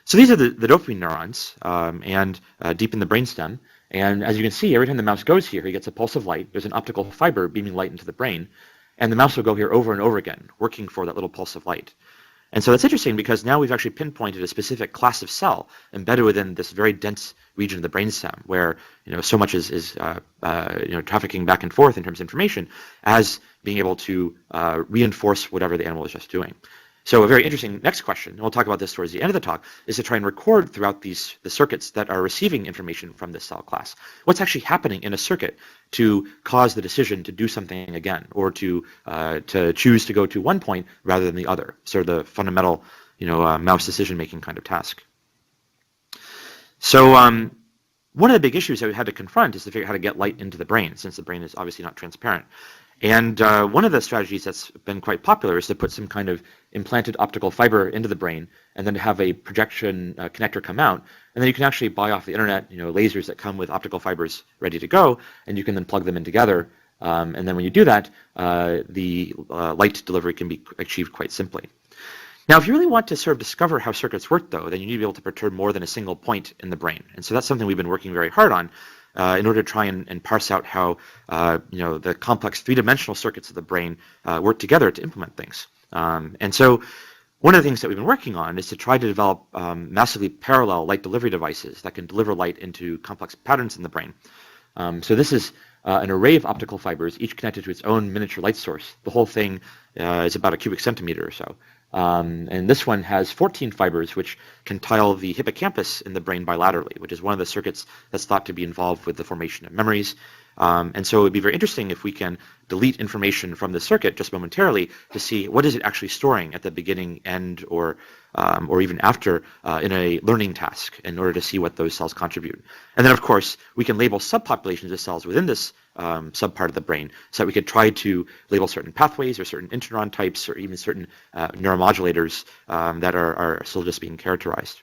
So these are the dopamine neurons, and deep in the brainstem. And as you can see, every time the mouse goes here, he gets a pulse of light. There's an optical fiber beaming light into the brain, and the mouse will go here over and over again, working for that little pulse of light. And so that's interesting because now we've actually pinpointed a specific class of cell embedded within this very dense region of the brainstem, where so much is trafficking back and forth in terms of information, as being able to reinforce whatever the animal is just doing. So a very interesting next question, and we'll talk about this towards the end of the talk, is to try and record throughout the circuits that are receiving information from this cell class. What's actually happening in a circuit to cause the decision to do something again, or to choose to go to one point rather than the other, sort of the fundamental mouse decision-making kind of task. So one of the big issues that we had to confront is to figure out how to get light into the brain, since the brain is obviously not transparent. And one of the strategies that's been quite popular is to put some kind of implanted optical fiber into the brain, and then to have a projection connector come out, and then you can actually buy off the internet, lasers that come with optical fibers ready to go, and you can then plug them in together. And then when you do that, the light delivery can be achieved quite simply. Now, if you really want to sort of discover how circuits work, though, then you need to be able to perturb more than a single point in the brain, and so that's something we've been working very hard on. In order to try and parse out how the complex three-dimensional circuits of the brain work together to implement things. And so one of the things that we've been working on is to try to develop massively parallel light delivery devices that can deliver light into complex patterns in the brain. So this is an array of optical fibers, each connected to its own miniature light source. The whole thing is about a cubic centimeter or so. And this one has 14 fibers which can tile the hippocampus in the brain bilaterally, which is one of the circuits that's thought to be involved with the formation of memories. And so it would be very interesting if we can delete information from the circuit just momentarily to see what is it actually storing at the beginning, end, or even after in a learning task, in order to see what those cells contribute. And then, of course, we can label subpopulations of cells within this subpart of the brain, so that we could try to label certain pathways or certain interneuron types or even certain neuromodulators that are still just being characterized.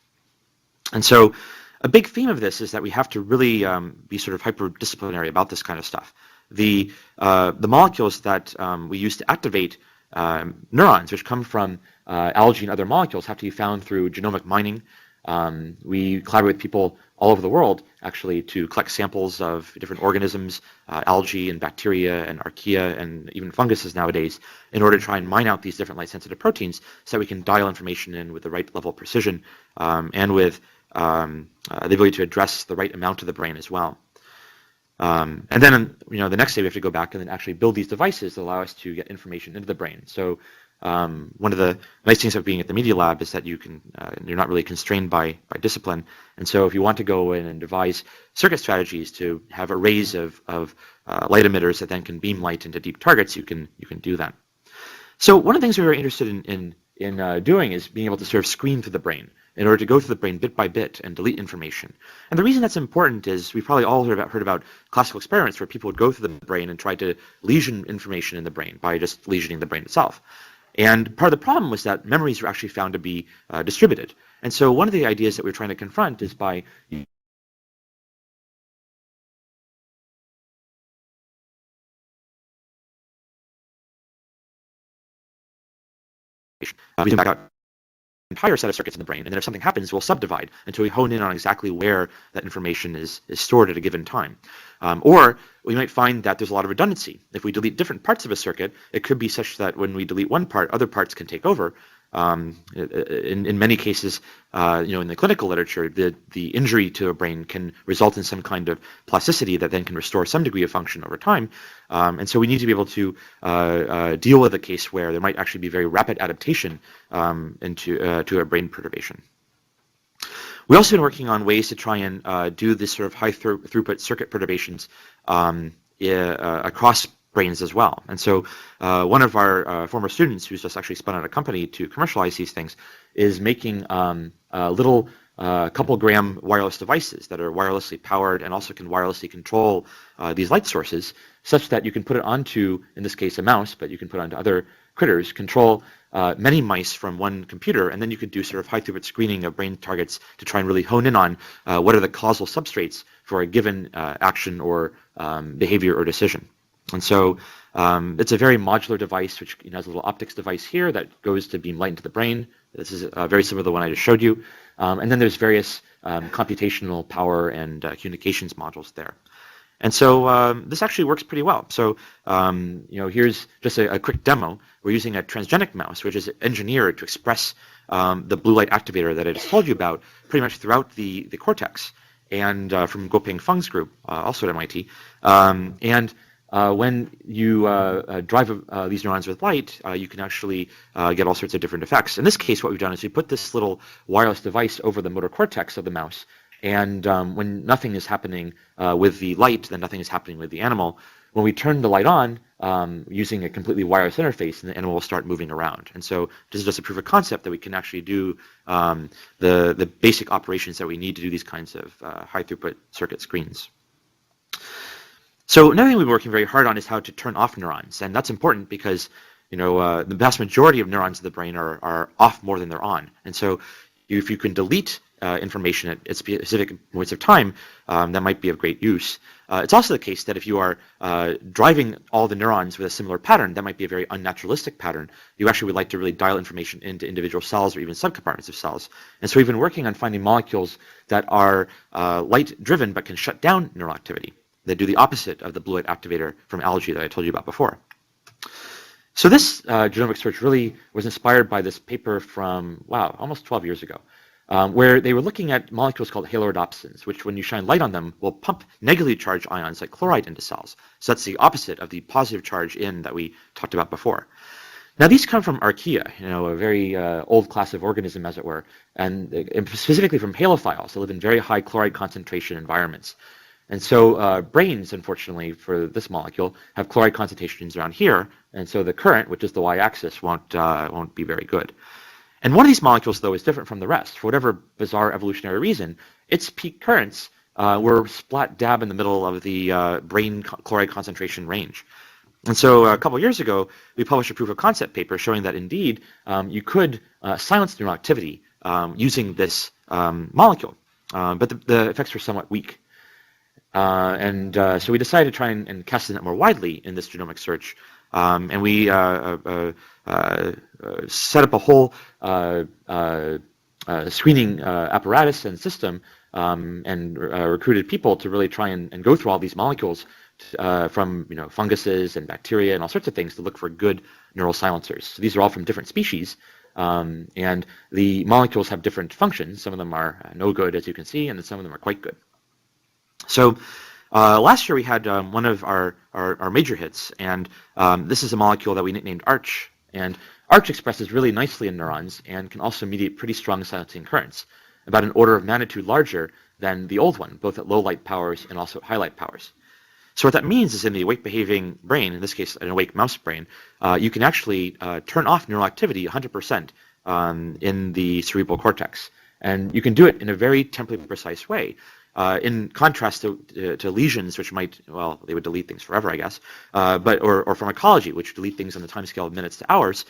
And so a big theme of this is that we have to really be sort of hyper-disciplinary about this kind of stuff. The molecules that we use to activate neurons, which come from algae and other molecules, have to be found through genomic mining. We collaborate with people all over the world, actually, to collect samples of different organisms, algae and bacteria and archaea and even funguses nowadays, in order to try and mine out these different light-sensitive proteins so that we can dial information in with the right level of precision and with the ability to address the right amount of the brain as well. And then, the next day we have to go back and then actually build these devices that allow us to get information into the brain. So one of the nice things of being at the Media Lab is that you're not really constrained by discipline. And so if you want to go in and devise circuit strategies to have arrays of light emitters that then can beam light into deep targets, you can do that. So one of the things we're very interested in doing is being able to sort of screen through the brain in order to go through the brain bit by bit and delete information. And the reason that's important is we've probably all heard about classical experiments where people would go through the brain and try to lesion information in the brain by just lesioning the brain itself. And part of the problem was that memories were actually found to be distributed. And so one of the ideas that we're trying to confront is by using back out entire set of circuits in the brain, and then if something happens, we'll subdivide until we hone in on exactly where that information is stored at a given time. Or we might find that there's a lot of redundancy. If we delete different parts of a circuit, it could be such that when we delete one part, other parts can take over. In many cases, in the clinical literature, the injury to a brain can result in some kind of plasticity that then can restore some degree of function over time. And so we need to be able to deal with a case where there might actually be very rapid adaptation to a brain perturbation. We also been working on ways to try and do this sort of high throughput circuit perturbations across brains as well. And so one of our former students, who's just actually spun out a company to commercialize these things, is making little couple-gram wireless devices that are wirelessly powered and also can wirelessly control these light sources, such that you can put it onto, in this case, a mouse, but you can put it onto other critters, control many mice from one computer, and then you could do sort of high throughput screening of brain targets to try and really hone in on what are the causal substrates for a given action or behavior or decision. And so It's a very modular device, which has a little optics device here that goes to beam light into the brain. This is very similar to the one I just showed you. And then there's various computational power and communications modules there. And so this actually works pretty well. So here's just a quick demo. We're using a transgenic mouse, which is engineered to express the blue light activator that I just told you about pretty much throughout the cortex, and from Guoping Feng's group, also at MIT. When you drive these neurons with light, you can actually get all sorts of different effects. In this case, what we've done is we put this little wireless device over the motor cortex of the mouse, and when nothing is happening with the light, then nothing is happening with the animal. When we turn the light on, using a completely wireless interface, and the animal will start moving around. And so this is just a proof of concept that we can actually do the basic operations that we need to do these kinds of high throughput circuit screens. So another thing we've been working very hard on is how to turn off neurons, and that's important because the vast majority of neurons in the brain are off more than they're on. And so if you can delete information at specific points of time, that might be of great use. It's also the case that if you are driving all the neurons with a similar pattern, that might be a very unnaturalistic pattern. You actually would like to really dial information into individual cells or even subcompartments of cells. And so we've been working on finding molecules that are light-driven but can shut down neural activity. They do the opposite of the blue light activator from algae that I told you about before. So this genomic search really was inspired by this paper from, almost 12 years ago, where they were looking at molecules called halorhodopsins, which when you shine light on them will pump negatively charged ions like chloride into cells. So that's the opposite of the positive charge in that we talked about before. Now these come from archaea, a very old class of organism, as it were, and specifically from halophiles that live in very high chloride concentration environments. And so brains, unfortunately, for this molecule, have chloride concentrations around here, and so the current, which is the y-axis, won't be very good. And one of these molecules, though, is different from the rest. For whatever bizarre evolutionary reason, its peak currents were splat dab in the middle of the brain chloride concentration range. And so a couple years ago, we published a proof of concept paper showing that indeed you could silence neural activity using this molecule, but the effects were somewhat weak. So we decided to try and cast it more widely in this genomic search, and we set up a whole screening apparatus and system, and recruited people to really try and go through all these molecules from funguses and bacteria and all sorts of things to look for good neural silencers. So these are all from different species, and the molecules have different functions. Some of them are no good, as you can see, and then some of them are quite good. So last year we had one of our major hits, and this is a molecule that we nicknamed Arch. And Arch expresses really nicely in neurons and can also mediate pretty strong silencing currents, about an order of magnitude larger than the old one, both at low light powers and also at high light powers. So what that means is in the awake behaving brain, in this case an awake mouse brain, you can actually turn off neural activity 100% in the cerebral cortex. And you can do it in a very temporally precise way. In contrast to lesions, which might, they would delete things forever, I guess, or pharmacology, which delete things on the timescale of minutes to hours.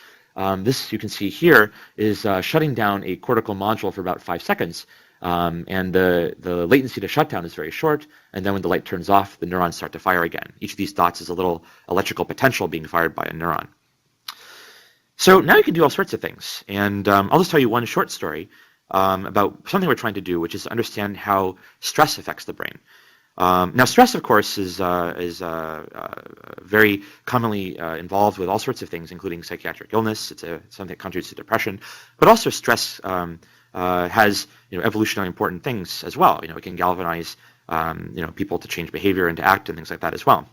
This, you can see here, is shutting down a cortical module for about 5 seconds, and the latency to shutdown is very short, and then when the light turns off, the neurons start to fire again. Each of these dots is a little electrical potential being fired by a neuron. So now you can do all sorts of things, and I'll just tell you one short story about something we're trying to do, which is understand how stress affects the brain. Now, stress, of course, is very commonly involved with all sorts of things, including psychiatric illness. It's something that contributes to depression, but also stress has evolutionarily important things as well. It can galvanize people to change behavior and to act and things like that as well.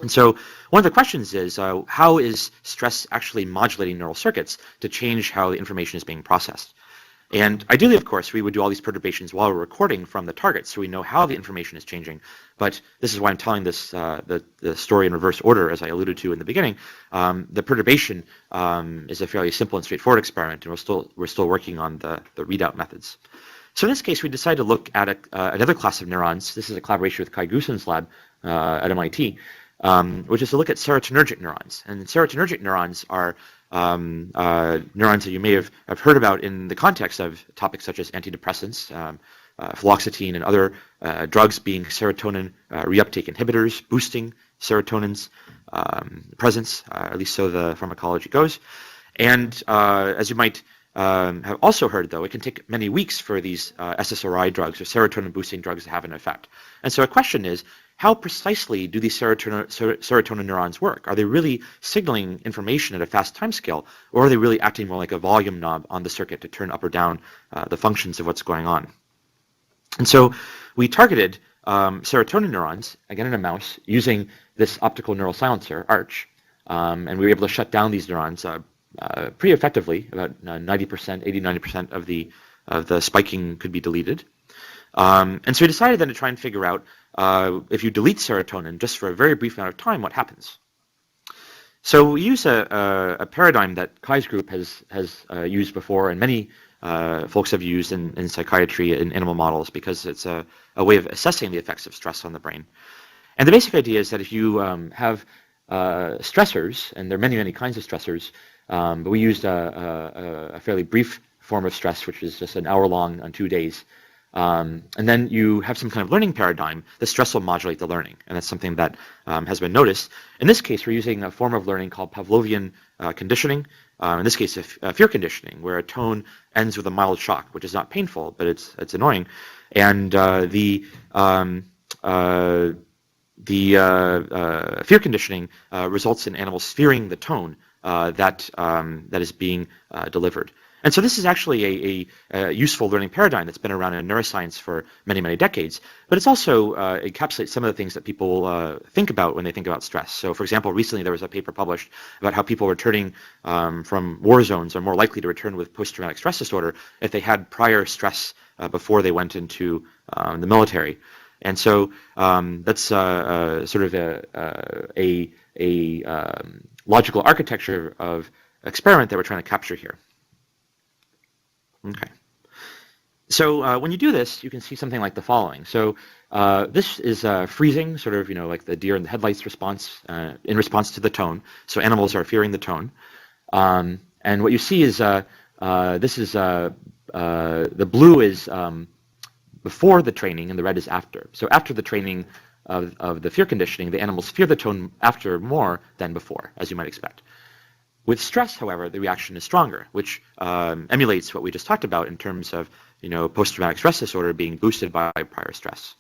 And so one of the questions is how is stress actually modulating neural circuits to change how the information is being processed? And ideally, of course, we would do all these perturbations while we're recording from the target, so we know how the information is changing. But this is why I'm telling this the story in reverse order, as I alluded to in the beginning. The perturbation is a fairly simple and straightforward experiment, and we're still working on the readout methods. So in this case, we decided to look at another class of neurons. This is a collaboration with Kai Goosen's lab at MIT, which is to look at serotonergic neurons. And serotonergic neurons are neurons that you may have heard about in the context of topics such as antidepressants, fluoxetine, and other drugs being serotonin reuptake inhibitors, boosting serotonin's presence, at least so the pharmacology goes. And as you might have also heard, though, it can take many weeks for these SSRI drugs or serotonin-boosting drugs to have an effect. And so a question is, how precisely do these serotonin neurons work? Are they really signaling information at a fast timescale, or are they really acting more like a volume knob on the circuit to turn up or down the functions of what's going on? And so we targeted serotonin neurons, again in a mouse, using this optical neural silencer, ARCH, and we were able to shut down these neurons pretty effectively. About 90%, 80-90% of the spiking could be deleted. And so we decided then to try and figure out if you delete serotonin just for a very brief amount of time, what happens? So we use a paradigm that Kai's group has used before, and many folks have used in psychiatry in animal models, because it's a way of assessing the effects of stress on the brain. And the basic idea is that if you have stressors, and there are many, many kinds of stressors, but we used a fairly brief form of stress, which is just an hour long on 2 days. And then you have some kind of learning paradigm. The stress will modulate the learning, and that's something that has been noticed. In this case, we're using a form of learning called Pavlovian conditioning. In this case, fear conditioning, where a tone ends with a mild shock, which is not painful, but it's annoying. And the fear conditioning results in animals fearing the tone that is being delivered. And so this is actually a useful learning paradigm that's been around in neuroscience for many, many decades. But it's also encapsulates some of the things that people think about when they think about stress. So, for example, recently there was a paper published about how people returning from war zones are more likely to return with post-traumatic stress disorder if they had prior stress before they went into the military. And so that's sort of a logical architecture of experiment that we're trying to capture here. Okay. So when you do this, you can see something like the following. So this is freezing, sort of, like the deer in the headlights response, in response to the tone. So animals are fearing the tone. And what you see is this is the blue is before the training and the red is after. So after the training of the fear conditioning, the animals fear the tone after more than before, as you might expect. With stress, however, the reaction is stronger, which emulates what we just talked about in terms of post-traumatic stress disorder being boosted by prior stress.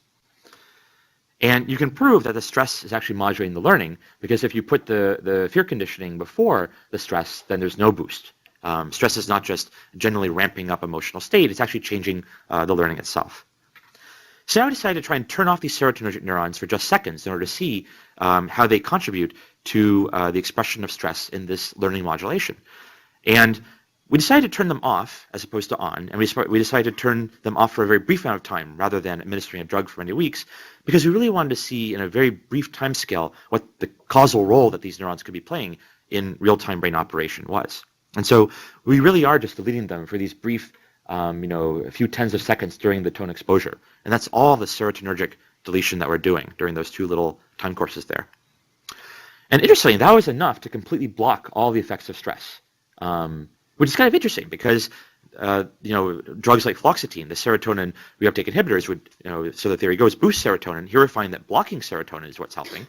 And you can prove that the stress is actually modulating the learning, because if you put the fear conditioning before the stress, then there's no boost. Stress is not just generally ramping up emotional state, it's actually changing the learning itself. So now I decided to try and turn off these serotonergic neurons for just seconds in order to see how they contribute to the expression of stress in this learning modulation. And we decided to turn them off as opposed to on, and we decided to turn them off for a very brief amount of time rather than administering a drug for many weeks, because we really wanted to see in a very brief time scale what the causal role that these neurons could be playing in real-time brain operation was. And so we really are just deleting them for these brief, a few tens of seconds during the tone exposure. And that's all the serotonergic deletion that we're doing during those two little time courses there. And interestingly, that was enough to completely block all the effects of stress, which is kind of interesting because, drugs like fluoxetine, the serotonin reuptake inhibitors would, so the theory goes, boost serotonin. Here we find that blocking serotonin is what's helping.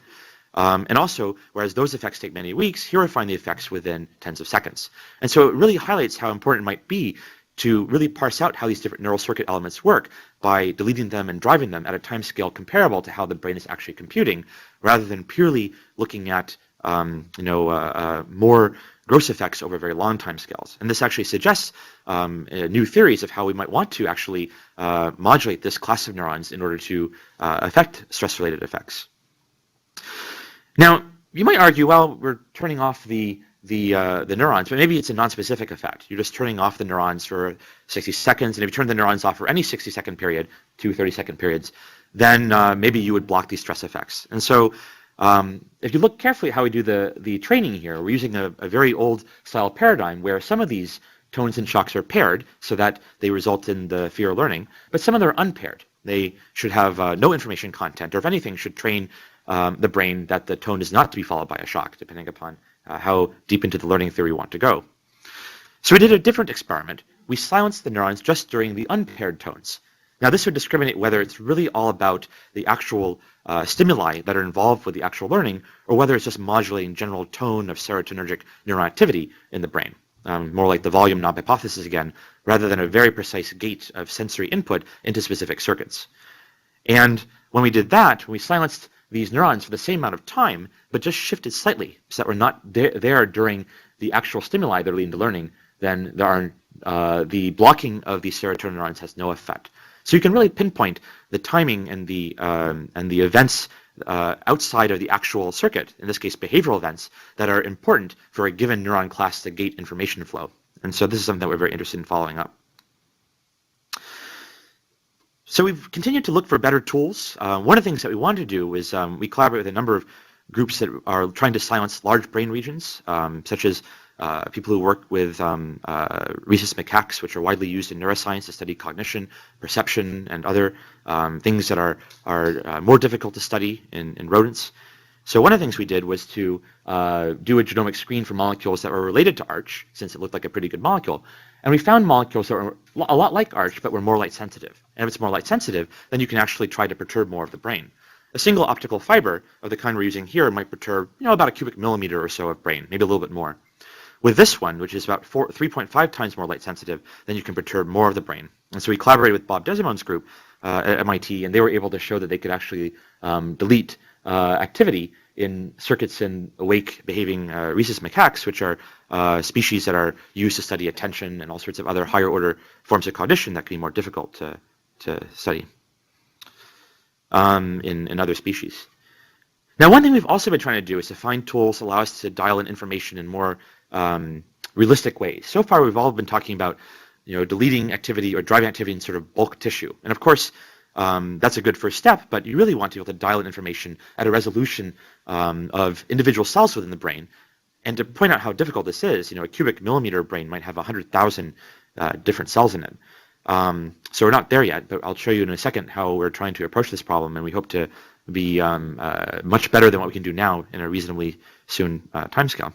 And also, whereas those effects take many weeks, here we find the effects within tens of seconds. And so it really highlights how important it might be to really parse out how these different neural circuit elements work by deleting them and driving them at a time scale comparable to how the brain is actually computing, rather than purely looking at more gross effects over very long time scales. And this actually suggests new theories of how we might want to actually modulate this class of neurons in order to affect stress-related effects. Now, you might argue, well, we're turning off the neurons, but maybe it's a non-specific effect. You're just turning off the neurons for 60 seconds, and if you turn the neurons off for any 60-second period, 2 30-second periods, then maybe you would block these stress effects. And so if you look carefully at how we do the training here, we're using a very old style paradigm where some of these tones and shocks are paired so that they result in the fear of learning, but some of them are unpaired. They should have no information content, or if anything, should train the brain that the tone is not to be followed by a shock, depending upon how deep into the learning theory we want to go. So we did a different experiment. We silenced the neurons just during the unpaired tones. Now, this would discriminate whether it's really all about the actual stimuli that are involved with the actual learning, or whether it's just modulating general tone of serotonergic neuron activity in the brain. More like the volume knob hypothesis again, rather than a very precise gate of sensory input into specific circuits. And when we did that, we silenced these neurons for the same amount of time, but just shifted slightly so that we're not there during the actual stimuli that are leading to learning, then the blocking of these serotonin neurons has no effect. So you can really pinpoint the timing and the events outside of the actual circuit, in this case behavioral events, that are important for a given neuron class to gate information flow. And so this is something that we're very interested in following up. So we've continued to look for better tools. One of the things that we wanted to do is we collaborate with a number of groups that are trying to silence large brain regions, such as people who work with rhesus macaques, which are widely used in neuroscience to study cognition, perception, and other things that are more difficult to study in rodents. So one of the things we did was to do a genomic screen for molecules that were related to ARCH, since it looked like a pretty good molecule. And we found molecules that were a lot like ARCH, but were more light sensitive. And if it's more light sensitive, then you can actually try to perturb more of the brain. A single optical fiber of the kind we're using here might perturb, about a cubic millimeter or so of brain, maybe a little bit more. With this one, which is about 3.5 times more light sensitive, then you can perturb more of the brain. And so we collaborated with Bob Desimone's group at MIT, and they were able to show that they could actually delete activity in circuits in awake behaving rhesus macaques, which are species that are used to study attention and all sorts of other higher order forms of cognition that can be more difficult to study in other species. Now, one thing we've also been trying to do is to find tools that allow us to dial in information in more realistic ways. So far, we've all been talking about deleting activity or driving activity in sort of bulk tissue. And of course, that's a good first step, but you really want to be able to dial in information at a resolution of individual cells within the brain. And to point out how difficult this is, a cubic millimeter brain might have 100,000 different cells in it. So we're not there yet, but I'll show you in a second how we're trying to approach this problem, and we hope to be much better than what we can do now in a reasonably soon timescale.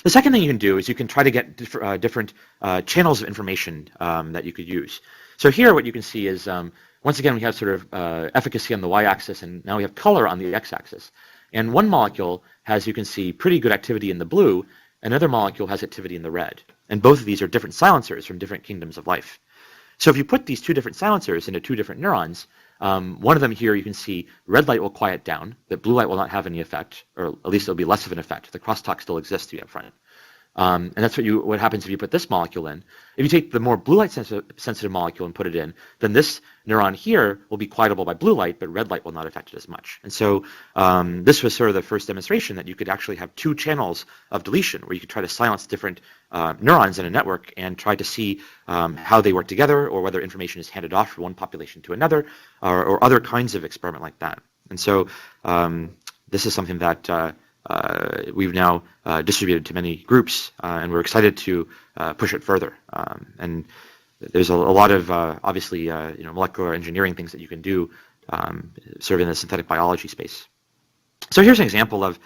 The second thing you can do is you can try to get different channels of information that you could use. So here what you can see is, once again, we have sort of efficacy on the y-axis, and now we have color on the x-axis. And one molecule has, you can see, pretty good activity in the blue, another molecule has activity in the red. And both of these are different silencers from different kingdoms of life. So if you put these two different silencers into two different neurons, one of them here you can see red light will quiet down, but blue light will not have any effect, or at least it'll be less of an effect. The crosstalk still exists to be up front. And that's what happens if you put this molecule in. If you take the more blue light sensitive molecule and put it in, then this neuron here will be quietable by blue light, but red light will not affect it as much. And so this was sort of the first demonstration that you could actually have two channels of deletion, where you could try to silence different neurons in a network and try to see how they work together, or whether information is handed off from one population to another, or other kinds of experiment like that. And so this is something that we've now distributed to many groups, and we're excited to push it further. And there's a lot of obviously molecular engineering things that you can do sort of in the synthetic biology space. So here's an example of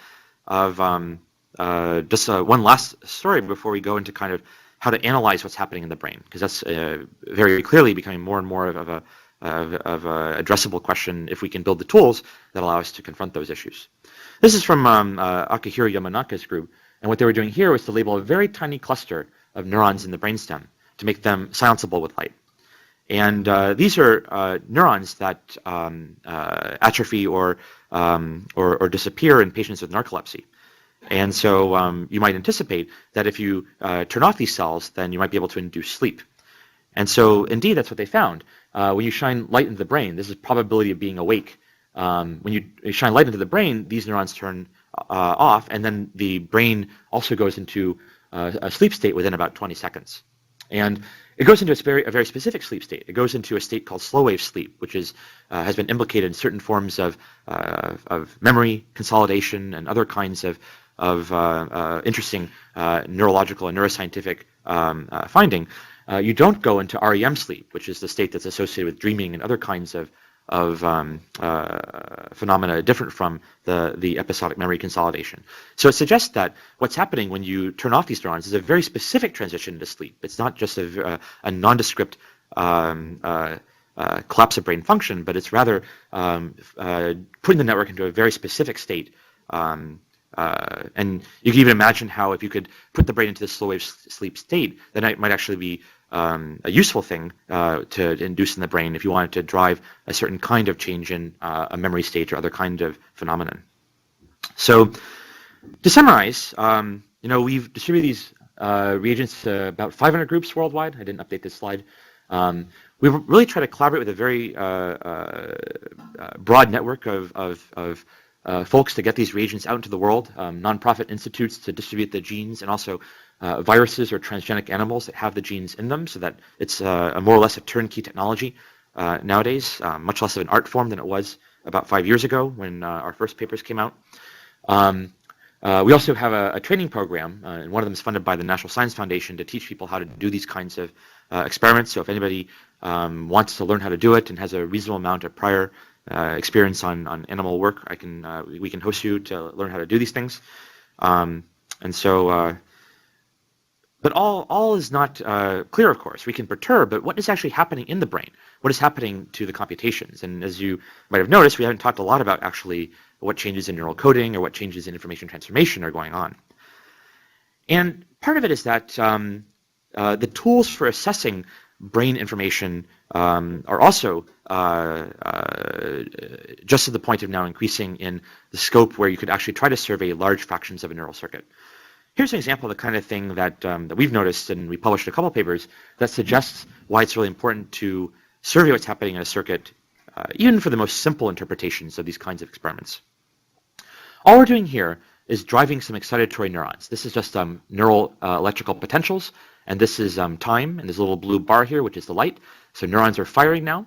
just one last story before we go into kind of how to analyze what's happening in the brain, because that's very clearly becoming more and more of a addressable question if we can build the tools that allow us to confront those issues. This is from Akihiro Yamanaka's group, and what they were doing here was to label a very tiny cluster of neurons in the brainstem to make them silenceable with light. And these are neurons that atrophy or disappear in patients with narcolepsy. And so you might anticipate that if you turn off these cells, then you might be able to induce sleep. And so indeed, that's what they found. When you shine light into the brain, this is probability of being awake. When you shine light into the brain, these neurons turn off, and then the brain also goes into a sleep state within about 20 seconds. And it goes into a very specific sleep state. It goes into a state called slow wave sleep, which has been implicated in certain forms of memory consolidation and other kinds of interesting neurological and neuroscientific finding. You don't go into REM sleep, which is the state that's associated with dreaming and other kinds of phenomena different from the episodic memory consolidation. So it suggests that what's happening when you turn off these neurons is a very specific transition into sleep. It's not just a nondescript collapse of brain function, but it's rather putting the network into a very specific state. And you can even imagine how if you could put the brain into this slow wave sleep state, then it might actually be a useful thing to induce in the brain if you wanted to drive a certain kind of change in a memory state or other kind of phenomenon. So to summarize, we've distributed these reagents to about 500 groups worldwide. I didn't update this slide. We really try to collaborate with a very broad network of folks to get these reagents out into the world, nonprofit institutes to distribute the genes, and also viruses or transgenic animals that have the genes in them, so that it's a more or less a turnkey technology nowadays, much less of an art form than it was about 5 years ago when our first papers came out. We also have a training program, and one of them is funded by the National Science Foundation to teach people how to do these kinds of experiments. So if anybody wants to learn how to do it and has a reasonable amount of prior experience on animal work, we can host you to learn how to do these things. But all is not clear, of course. We can perturb, but what is actually happening in the brain? What is happening to the computations? And as you might have noticed, we haven't talked a lot about actually what changes in neural coding or what changes in information transformation are going on. And part of it is that the tools for assessing brain information are also just to the point of now increasing in the scope where you could actually try to survey large fractions of a neural circuit. Here's an example of the kind of thing that we've noticed, and we published a couple papers that suggests why it's really important to survey what's happening in a circuit, even for the most simple interpretations of these kinds of experiments. All we're doing here is driving some excitatory neurons. This is just neural electrical potentials, and this is time, and there's a little blue bar here, which is the light. So neurons are firing now.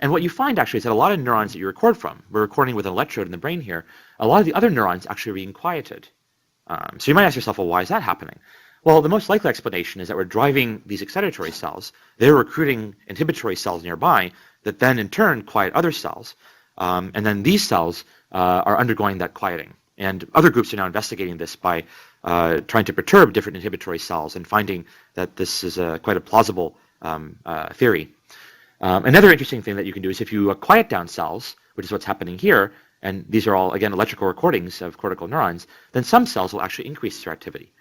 And what you find actually is that a lot of neurons that you record from, we're recording with an electrode in the brain here, a lot of the other neurons actually are being quieted. So you might ask yourself, well, why is that happening? Well, the most likely explanation is that we're driving these excitatory cells. They're recruiting inhibitory cells nearby that then in turn quiet other cells. And then these cells are undergoing that quieting. And other groups are now investigating this by trying to perturb different inhibitory cells and finding that this is quite a plausible theory. Another interesting thing that you can do is if you quiet down cells, which is what's happening here, and these are all, again, electrical recordings of cortical neurons, then some cells will actually increase their activity.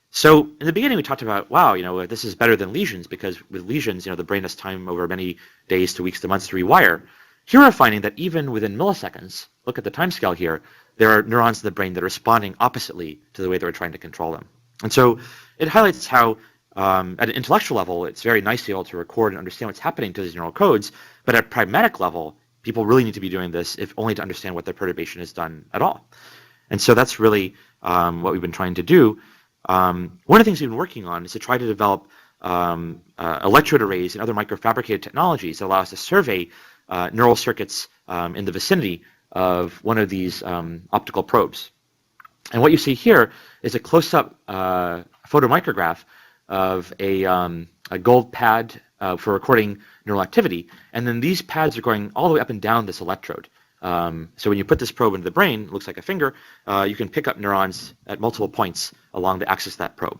So in the beginning, we talked about, wow, this is better than lesions, because with lesions, the brain has time over many days to weeks to months to rewire. Here we're finding that even within milliseconds, look at the time scale here, there are neurons in the brain that are responding oppositely to the way that we're trying to control them. And so it highlights how, at an intellectual level, it's very nice to be able to record and understand what's happening to these neural codes, but at a pragmatic level, people really need to be doing this if only to understand what the perturbation has done at all. And so that's really what we've been trying to do. One of the things we've been working on is to try to develop electrode arrays and other microfabricated technologies that allow us to survey neural circuits in the vicinity of one of these optical probes. And what you see here is a close-up photomicrograph of a gold pad for recording neural activity, and then these pads are going all the way up and down this electrode. So when you put this probe into the brain, it looks like a finger, you can pick up neurons at multiple points along the axis of that probe.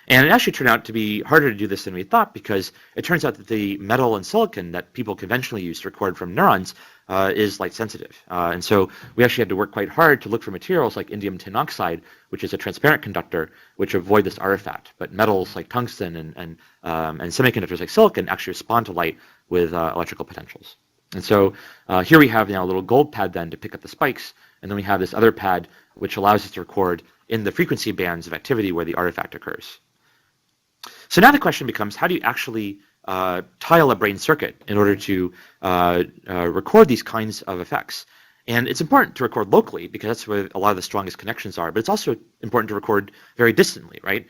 And it actually turned out to be harder to do this than we thought, because it turns out that the metal and silicon that people conventionally use to record from neurons is light sensitive. And so we actually had to work quite hard to look for materials like indium tin oxide, which is a transparent conductor, which avoid this artifact. But metals like tungsten and semiconductors like silicon actually respond to light with electrical potentials. And so here we have now a little gold pad then to pick up the spikes, and then we have this other pad which allows us to record in the frequency bands of activity where the artifact occurs. So now the question becomes, how do you actually tile a brain circuit in order to record these kinds of effects? And it's important to record locally because that's where a lot of the strongest connections are, but it's also important to record very distantly, right?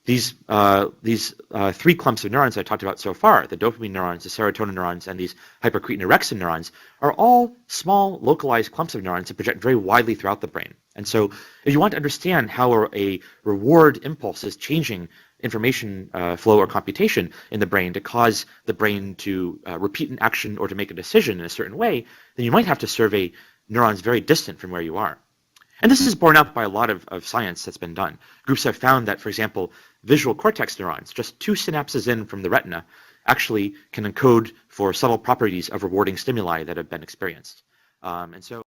These three clumps of neurons I talked about so far, the dopamine neurons, the serotonin neurons, and these hypercretin-orexin neurons, are all small, localized clumps of neurons that project very widely throughout the brain. And so if you want to understand how a reward impulse is changing information flow or computation in the brain to cause the brain to repeat an action or to make a decision in a certain way, then you might have to survey neurons very distant from where you are. And this is borne out by a lot of science that's been done. Groups have found that, for example, visual cortex neurons, just 2 synapses in from the retina, actually can encode for subtle properties of rewarding stimuli that have been experienced. And so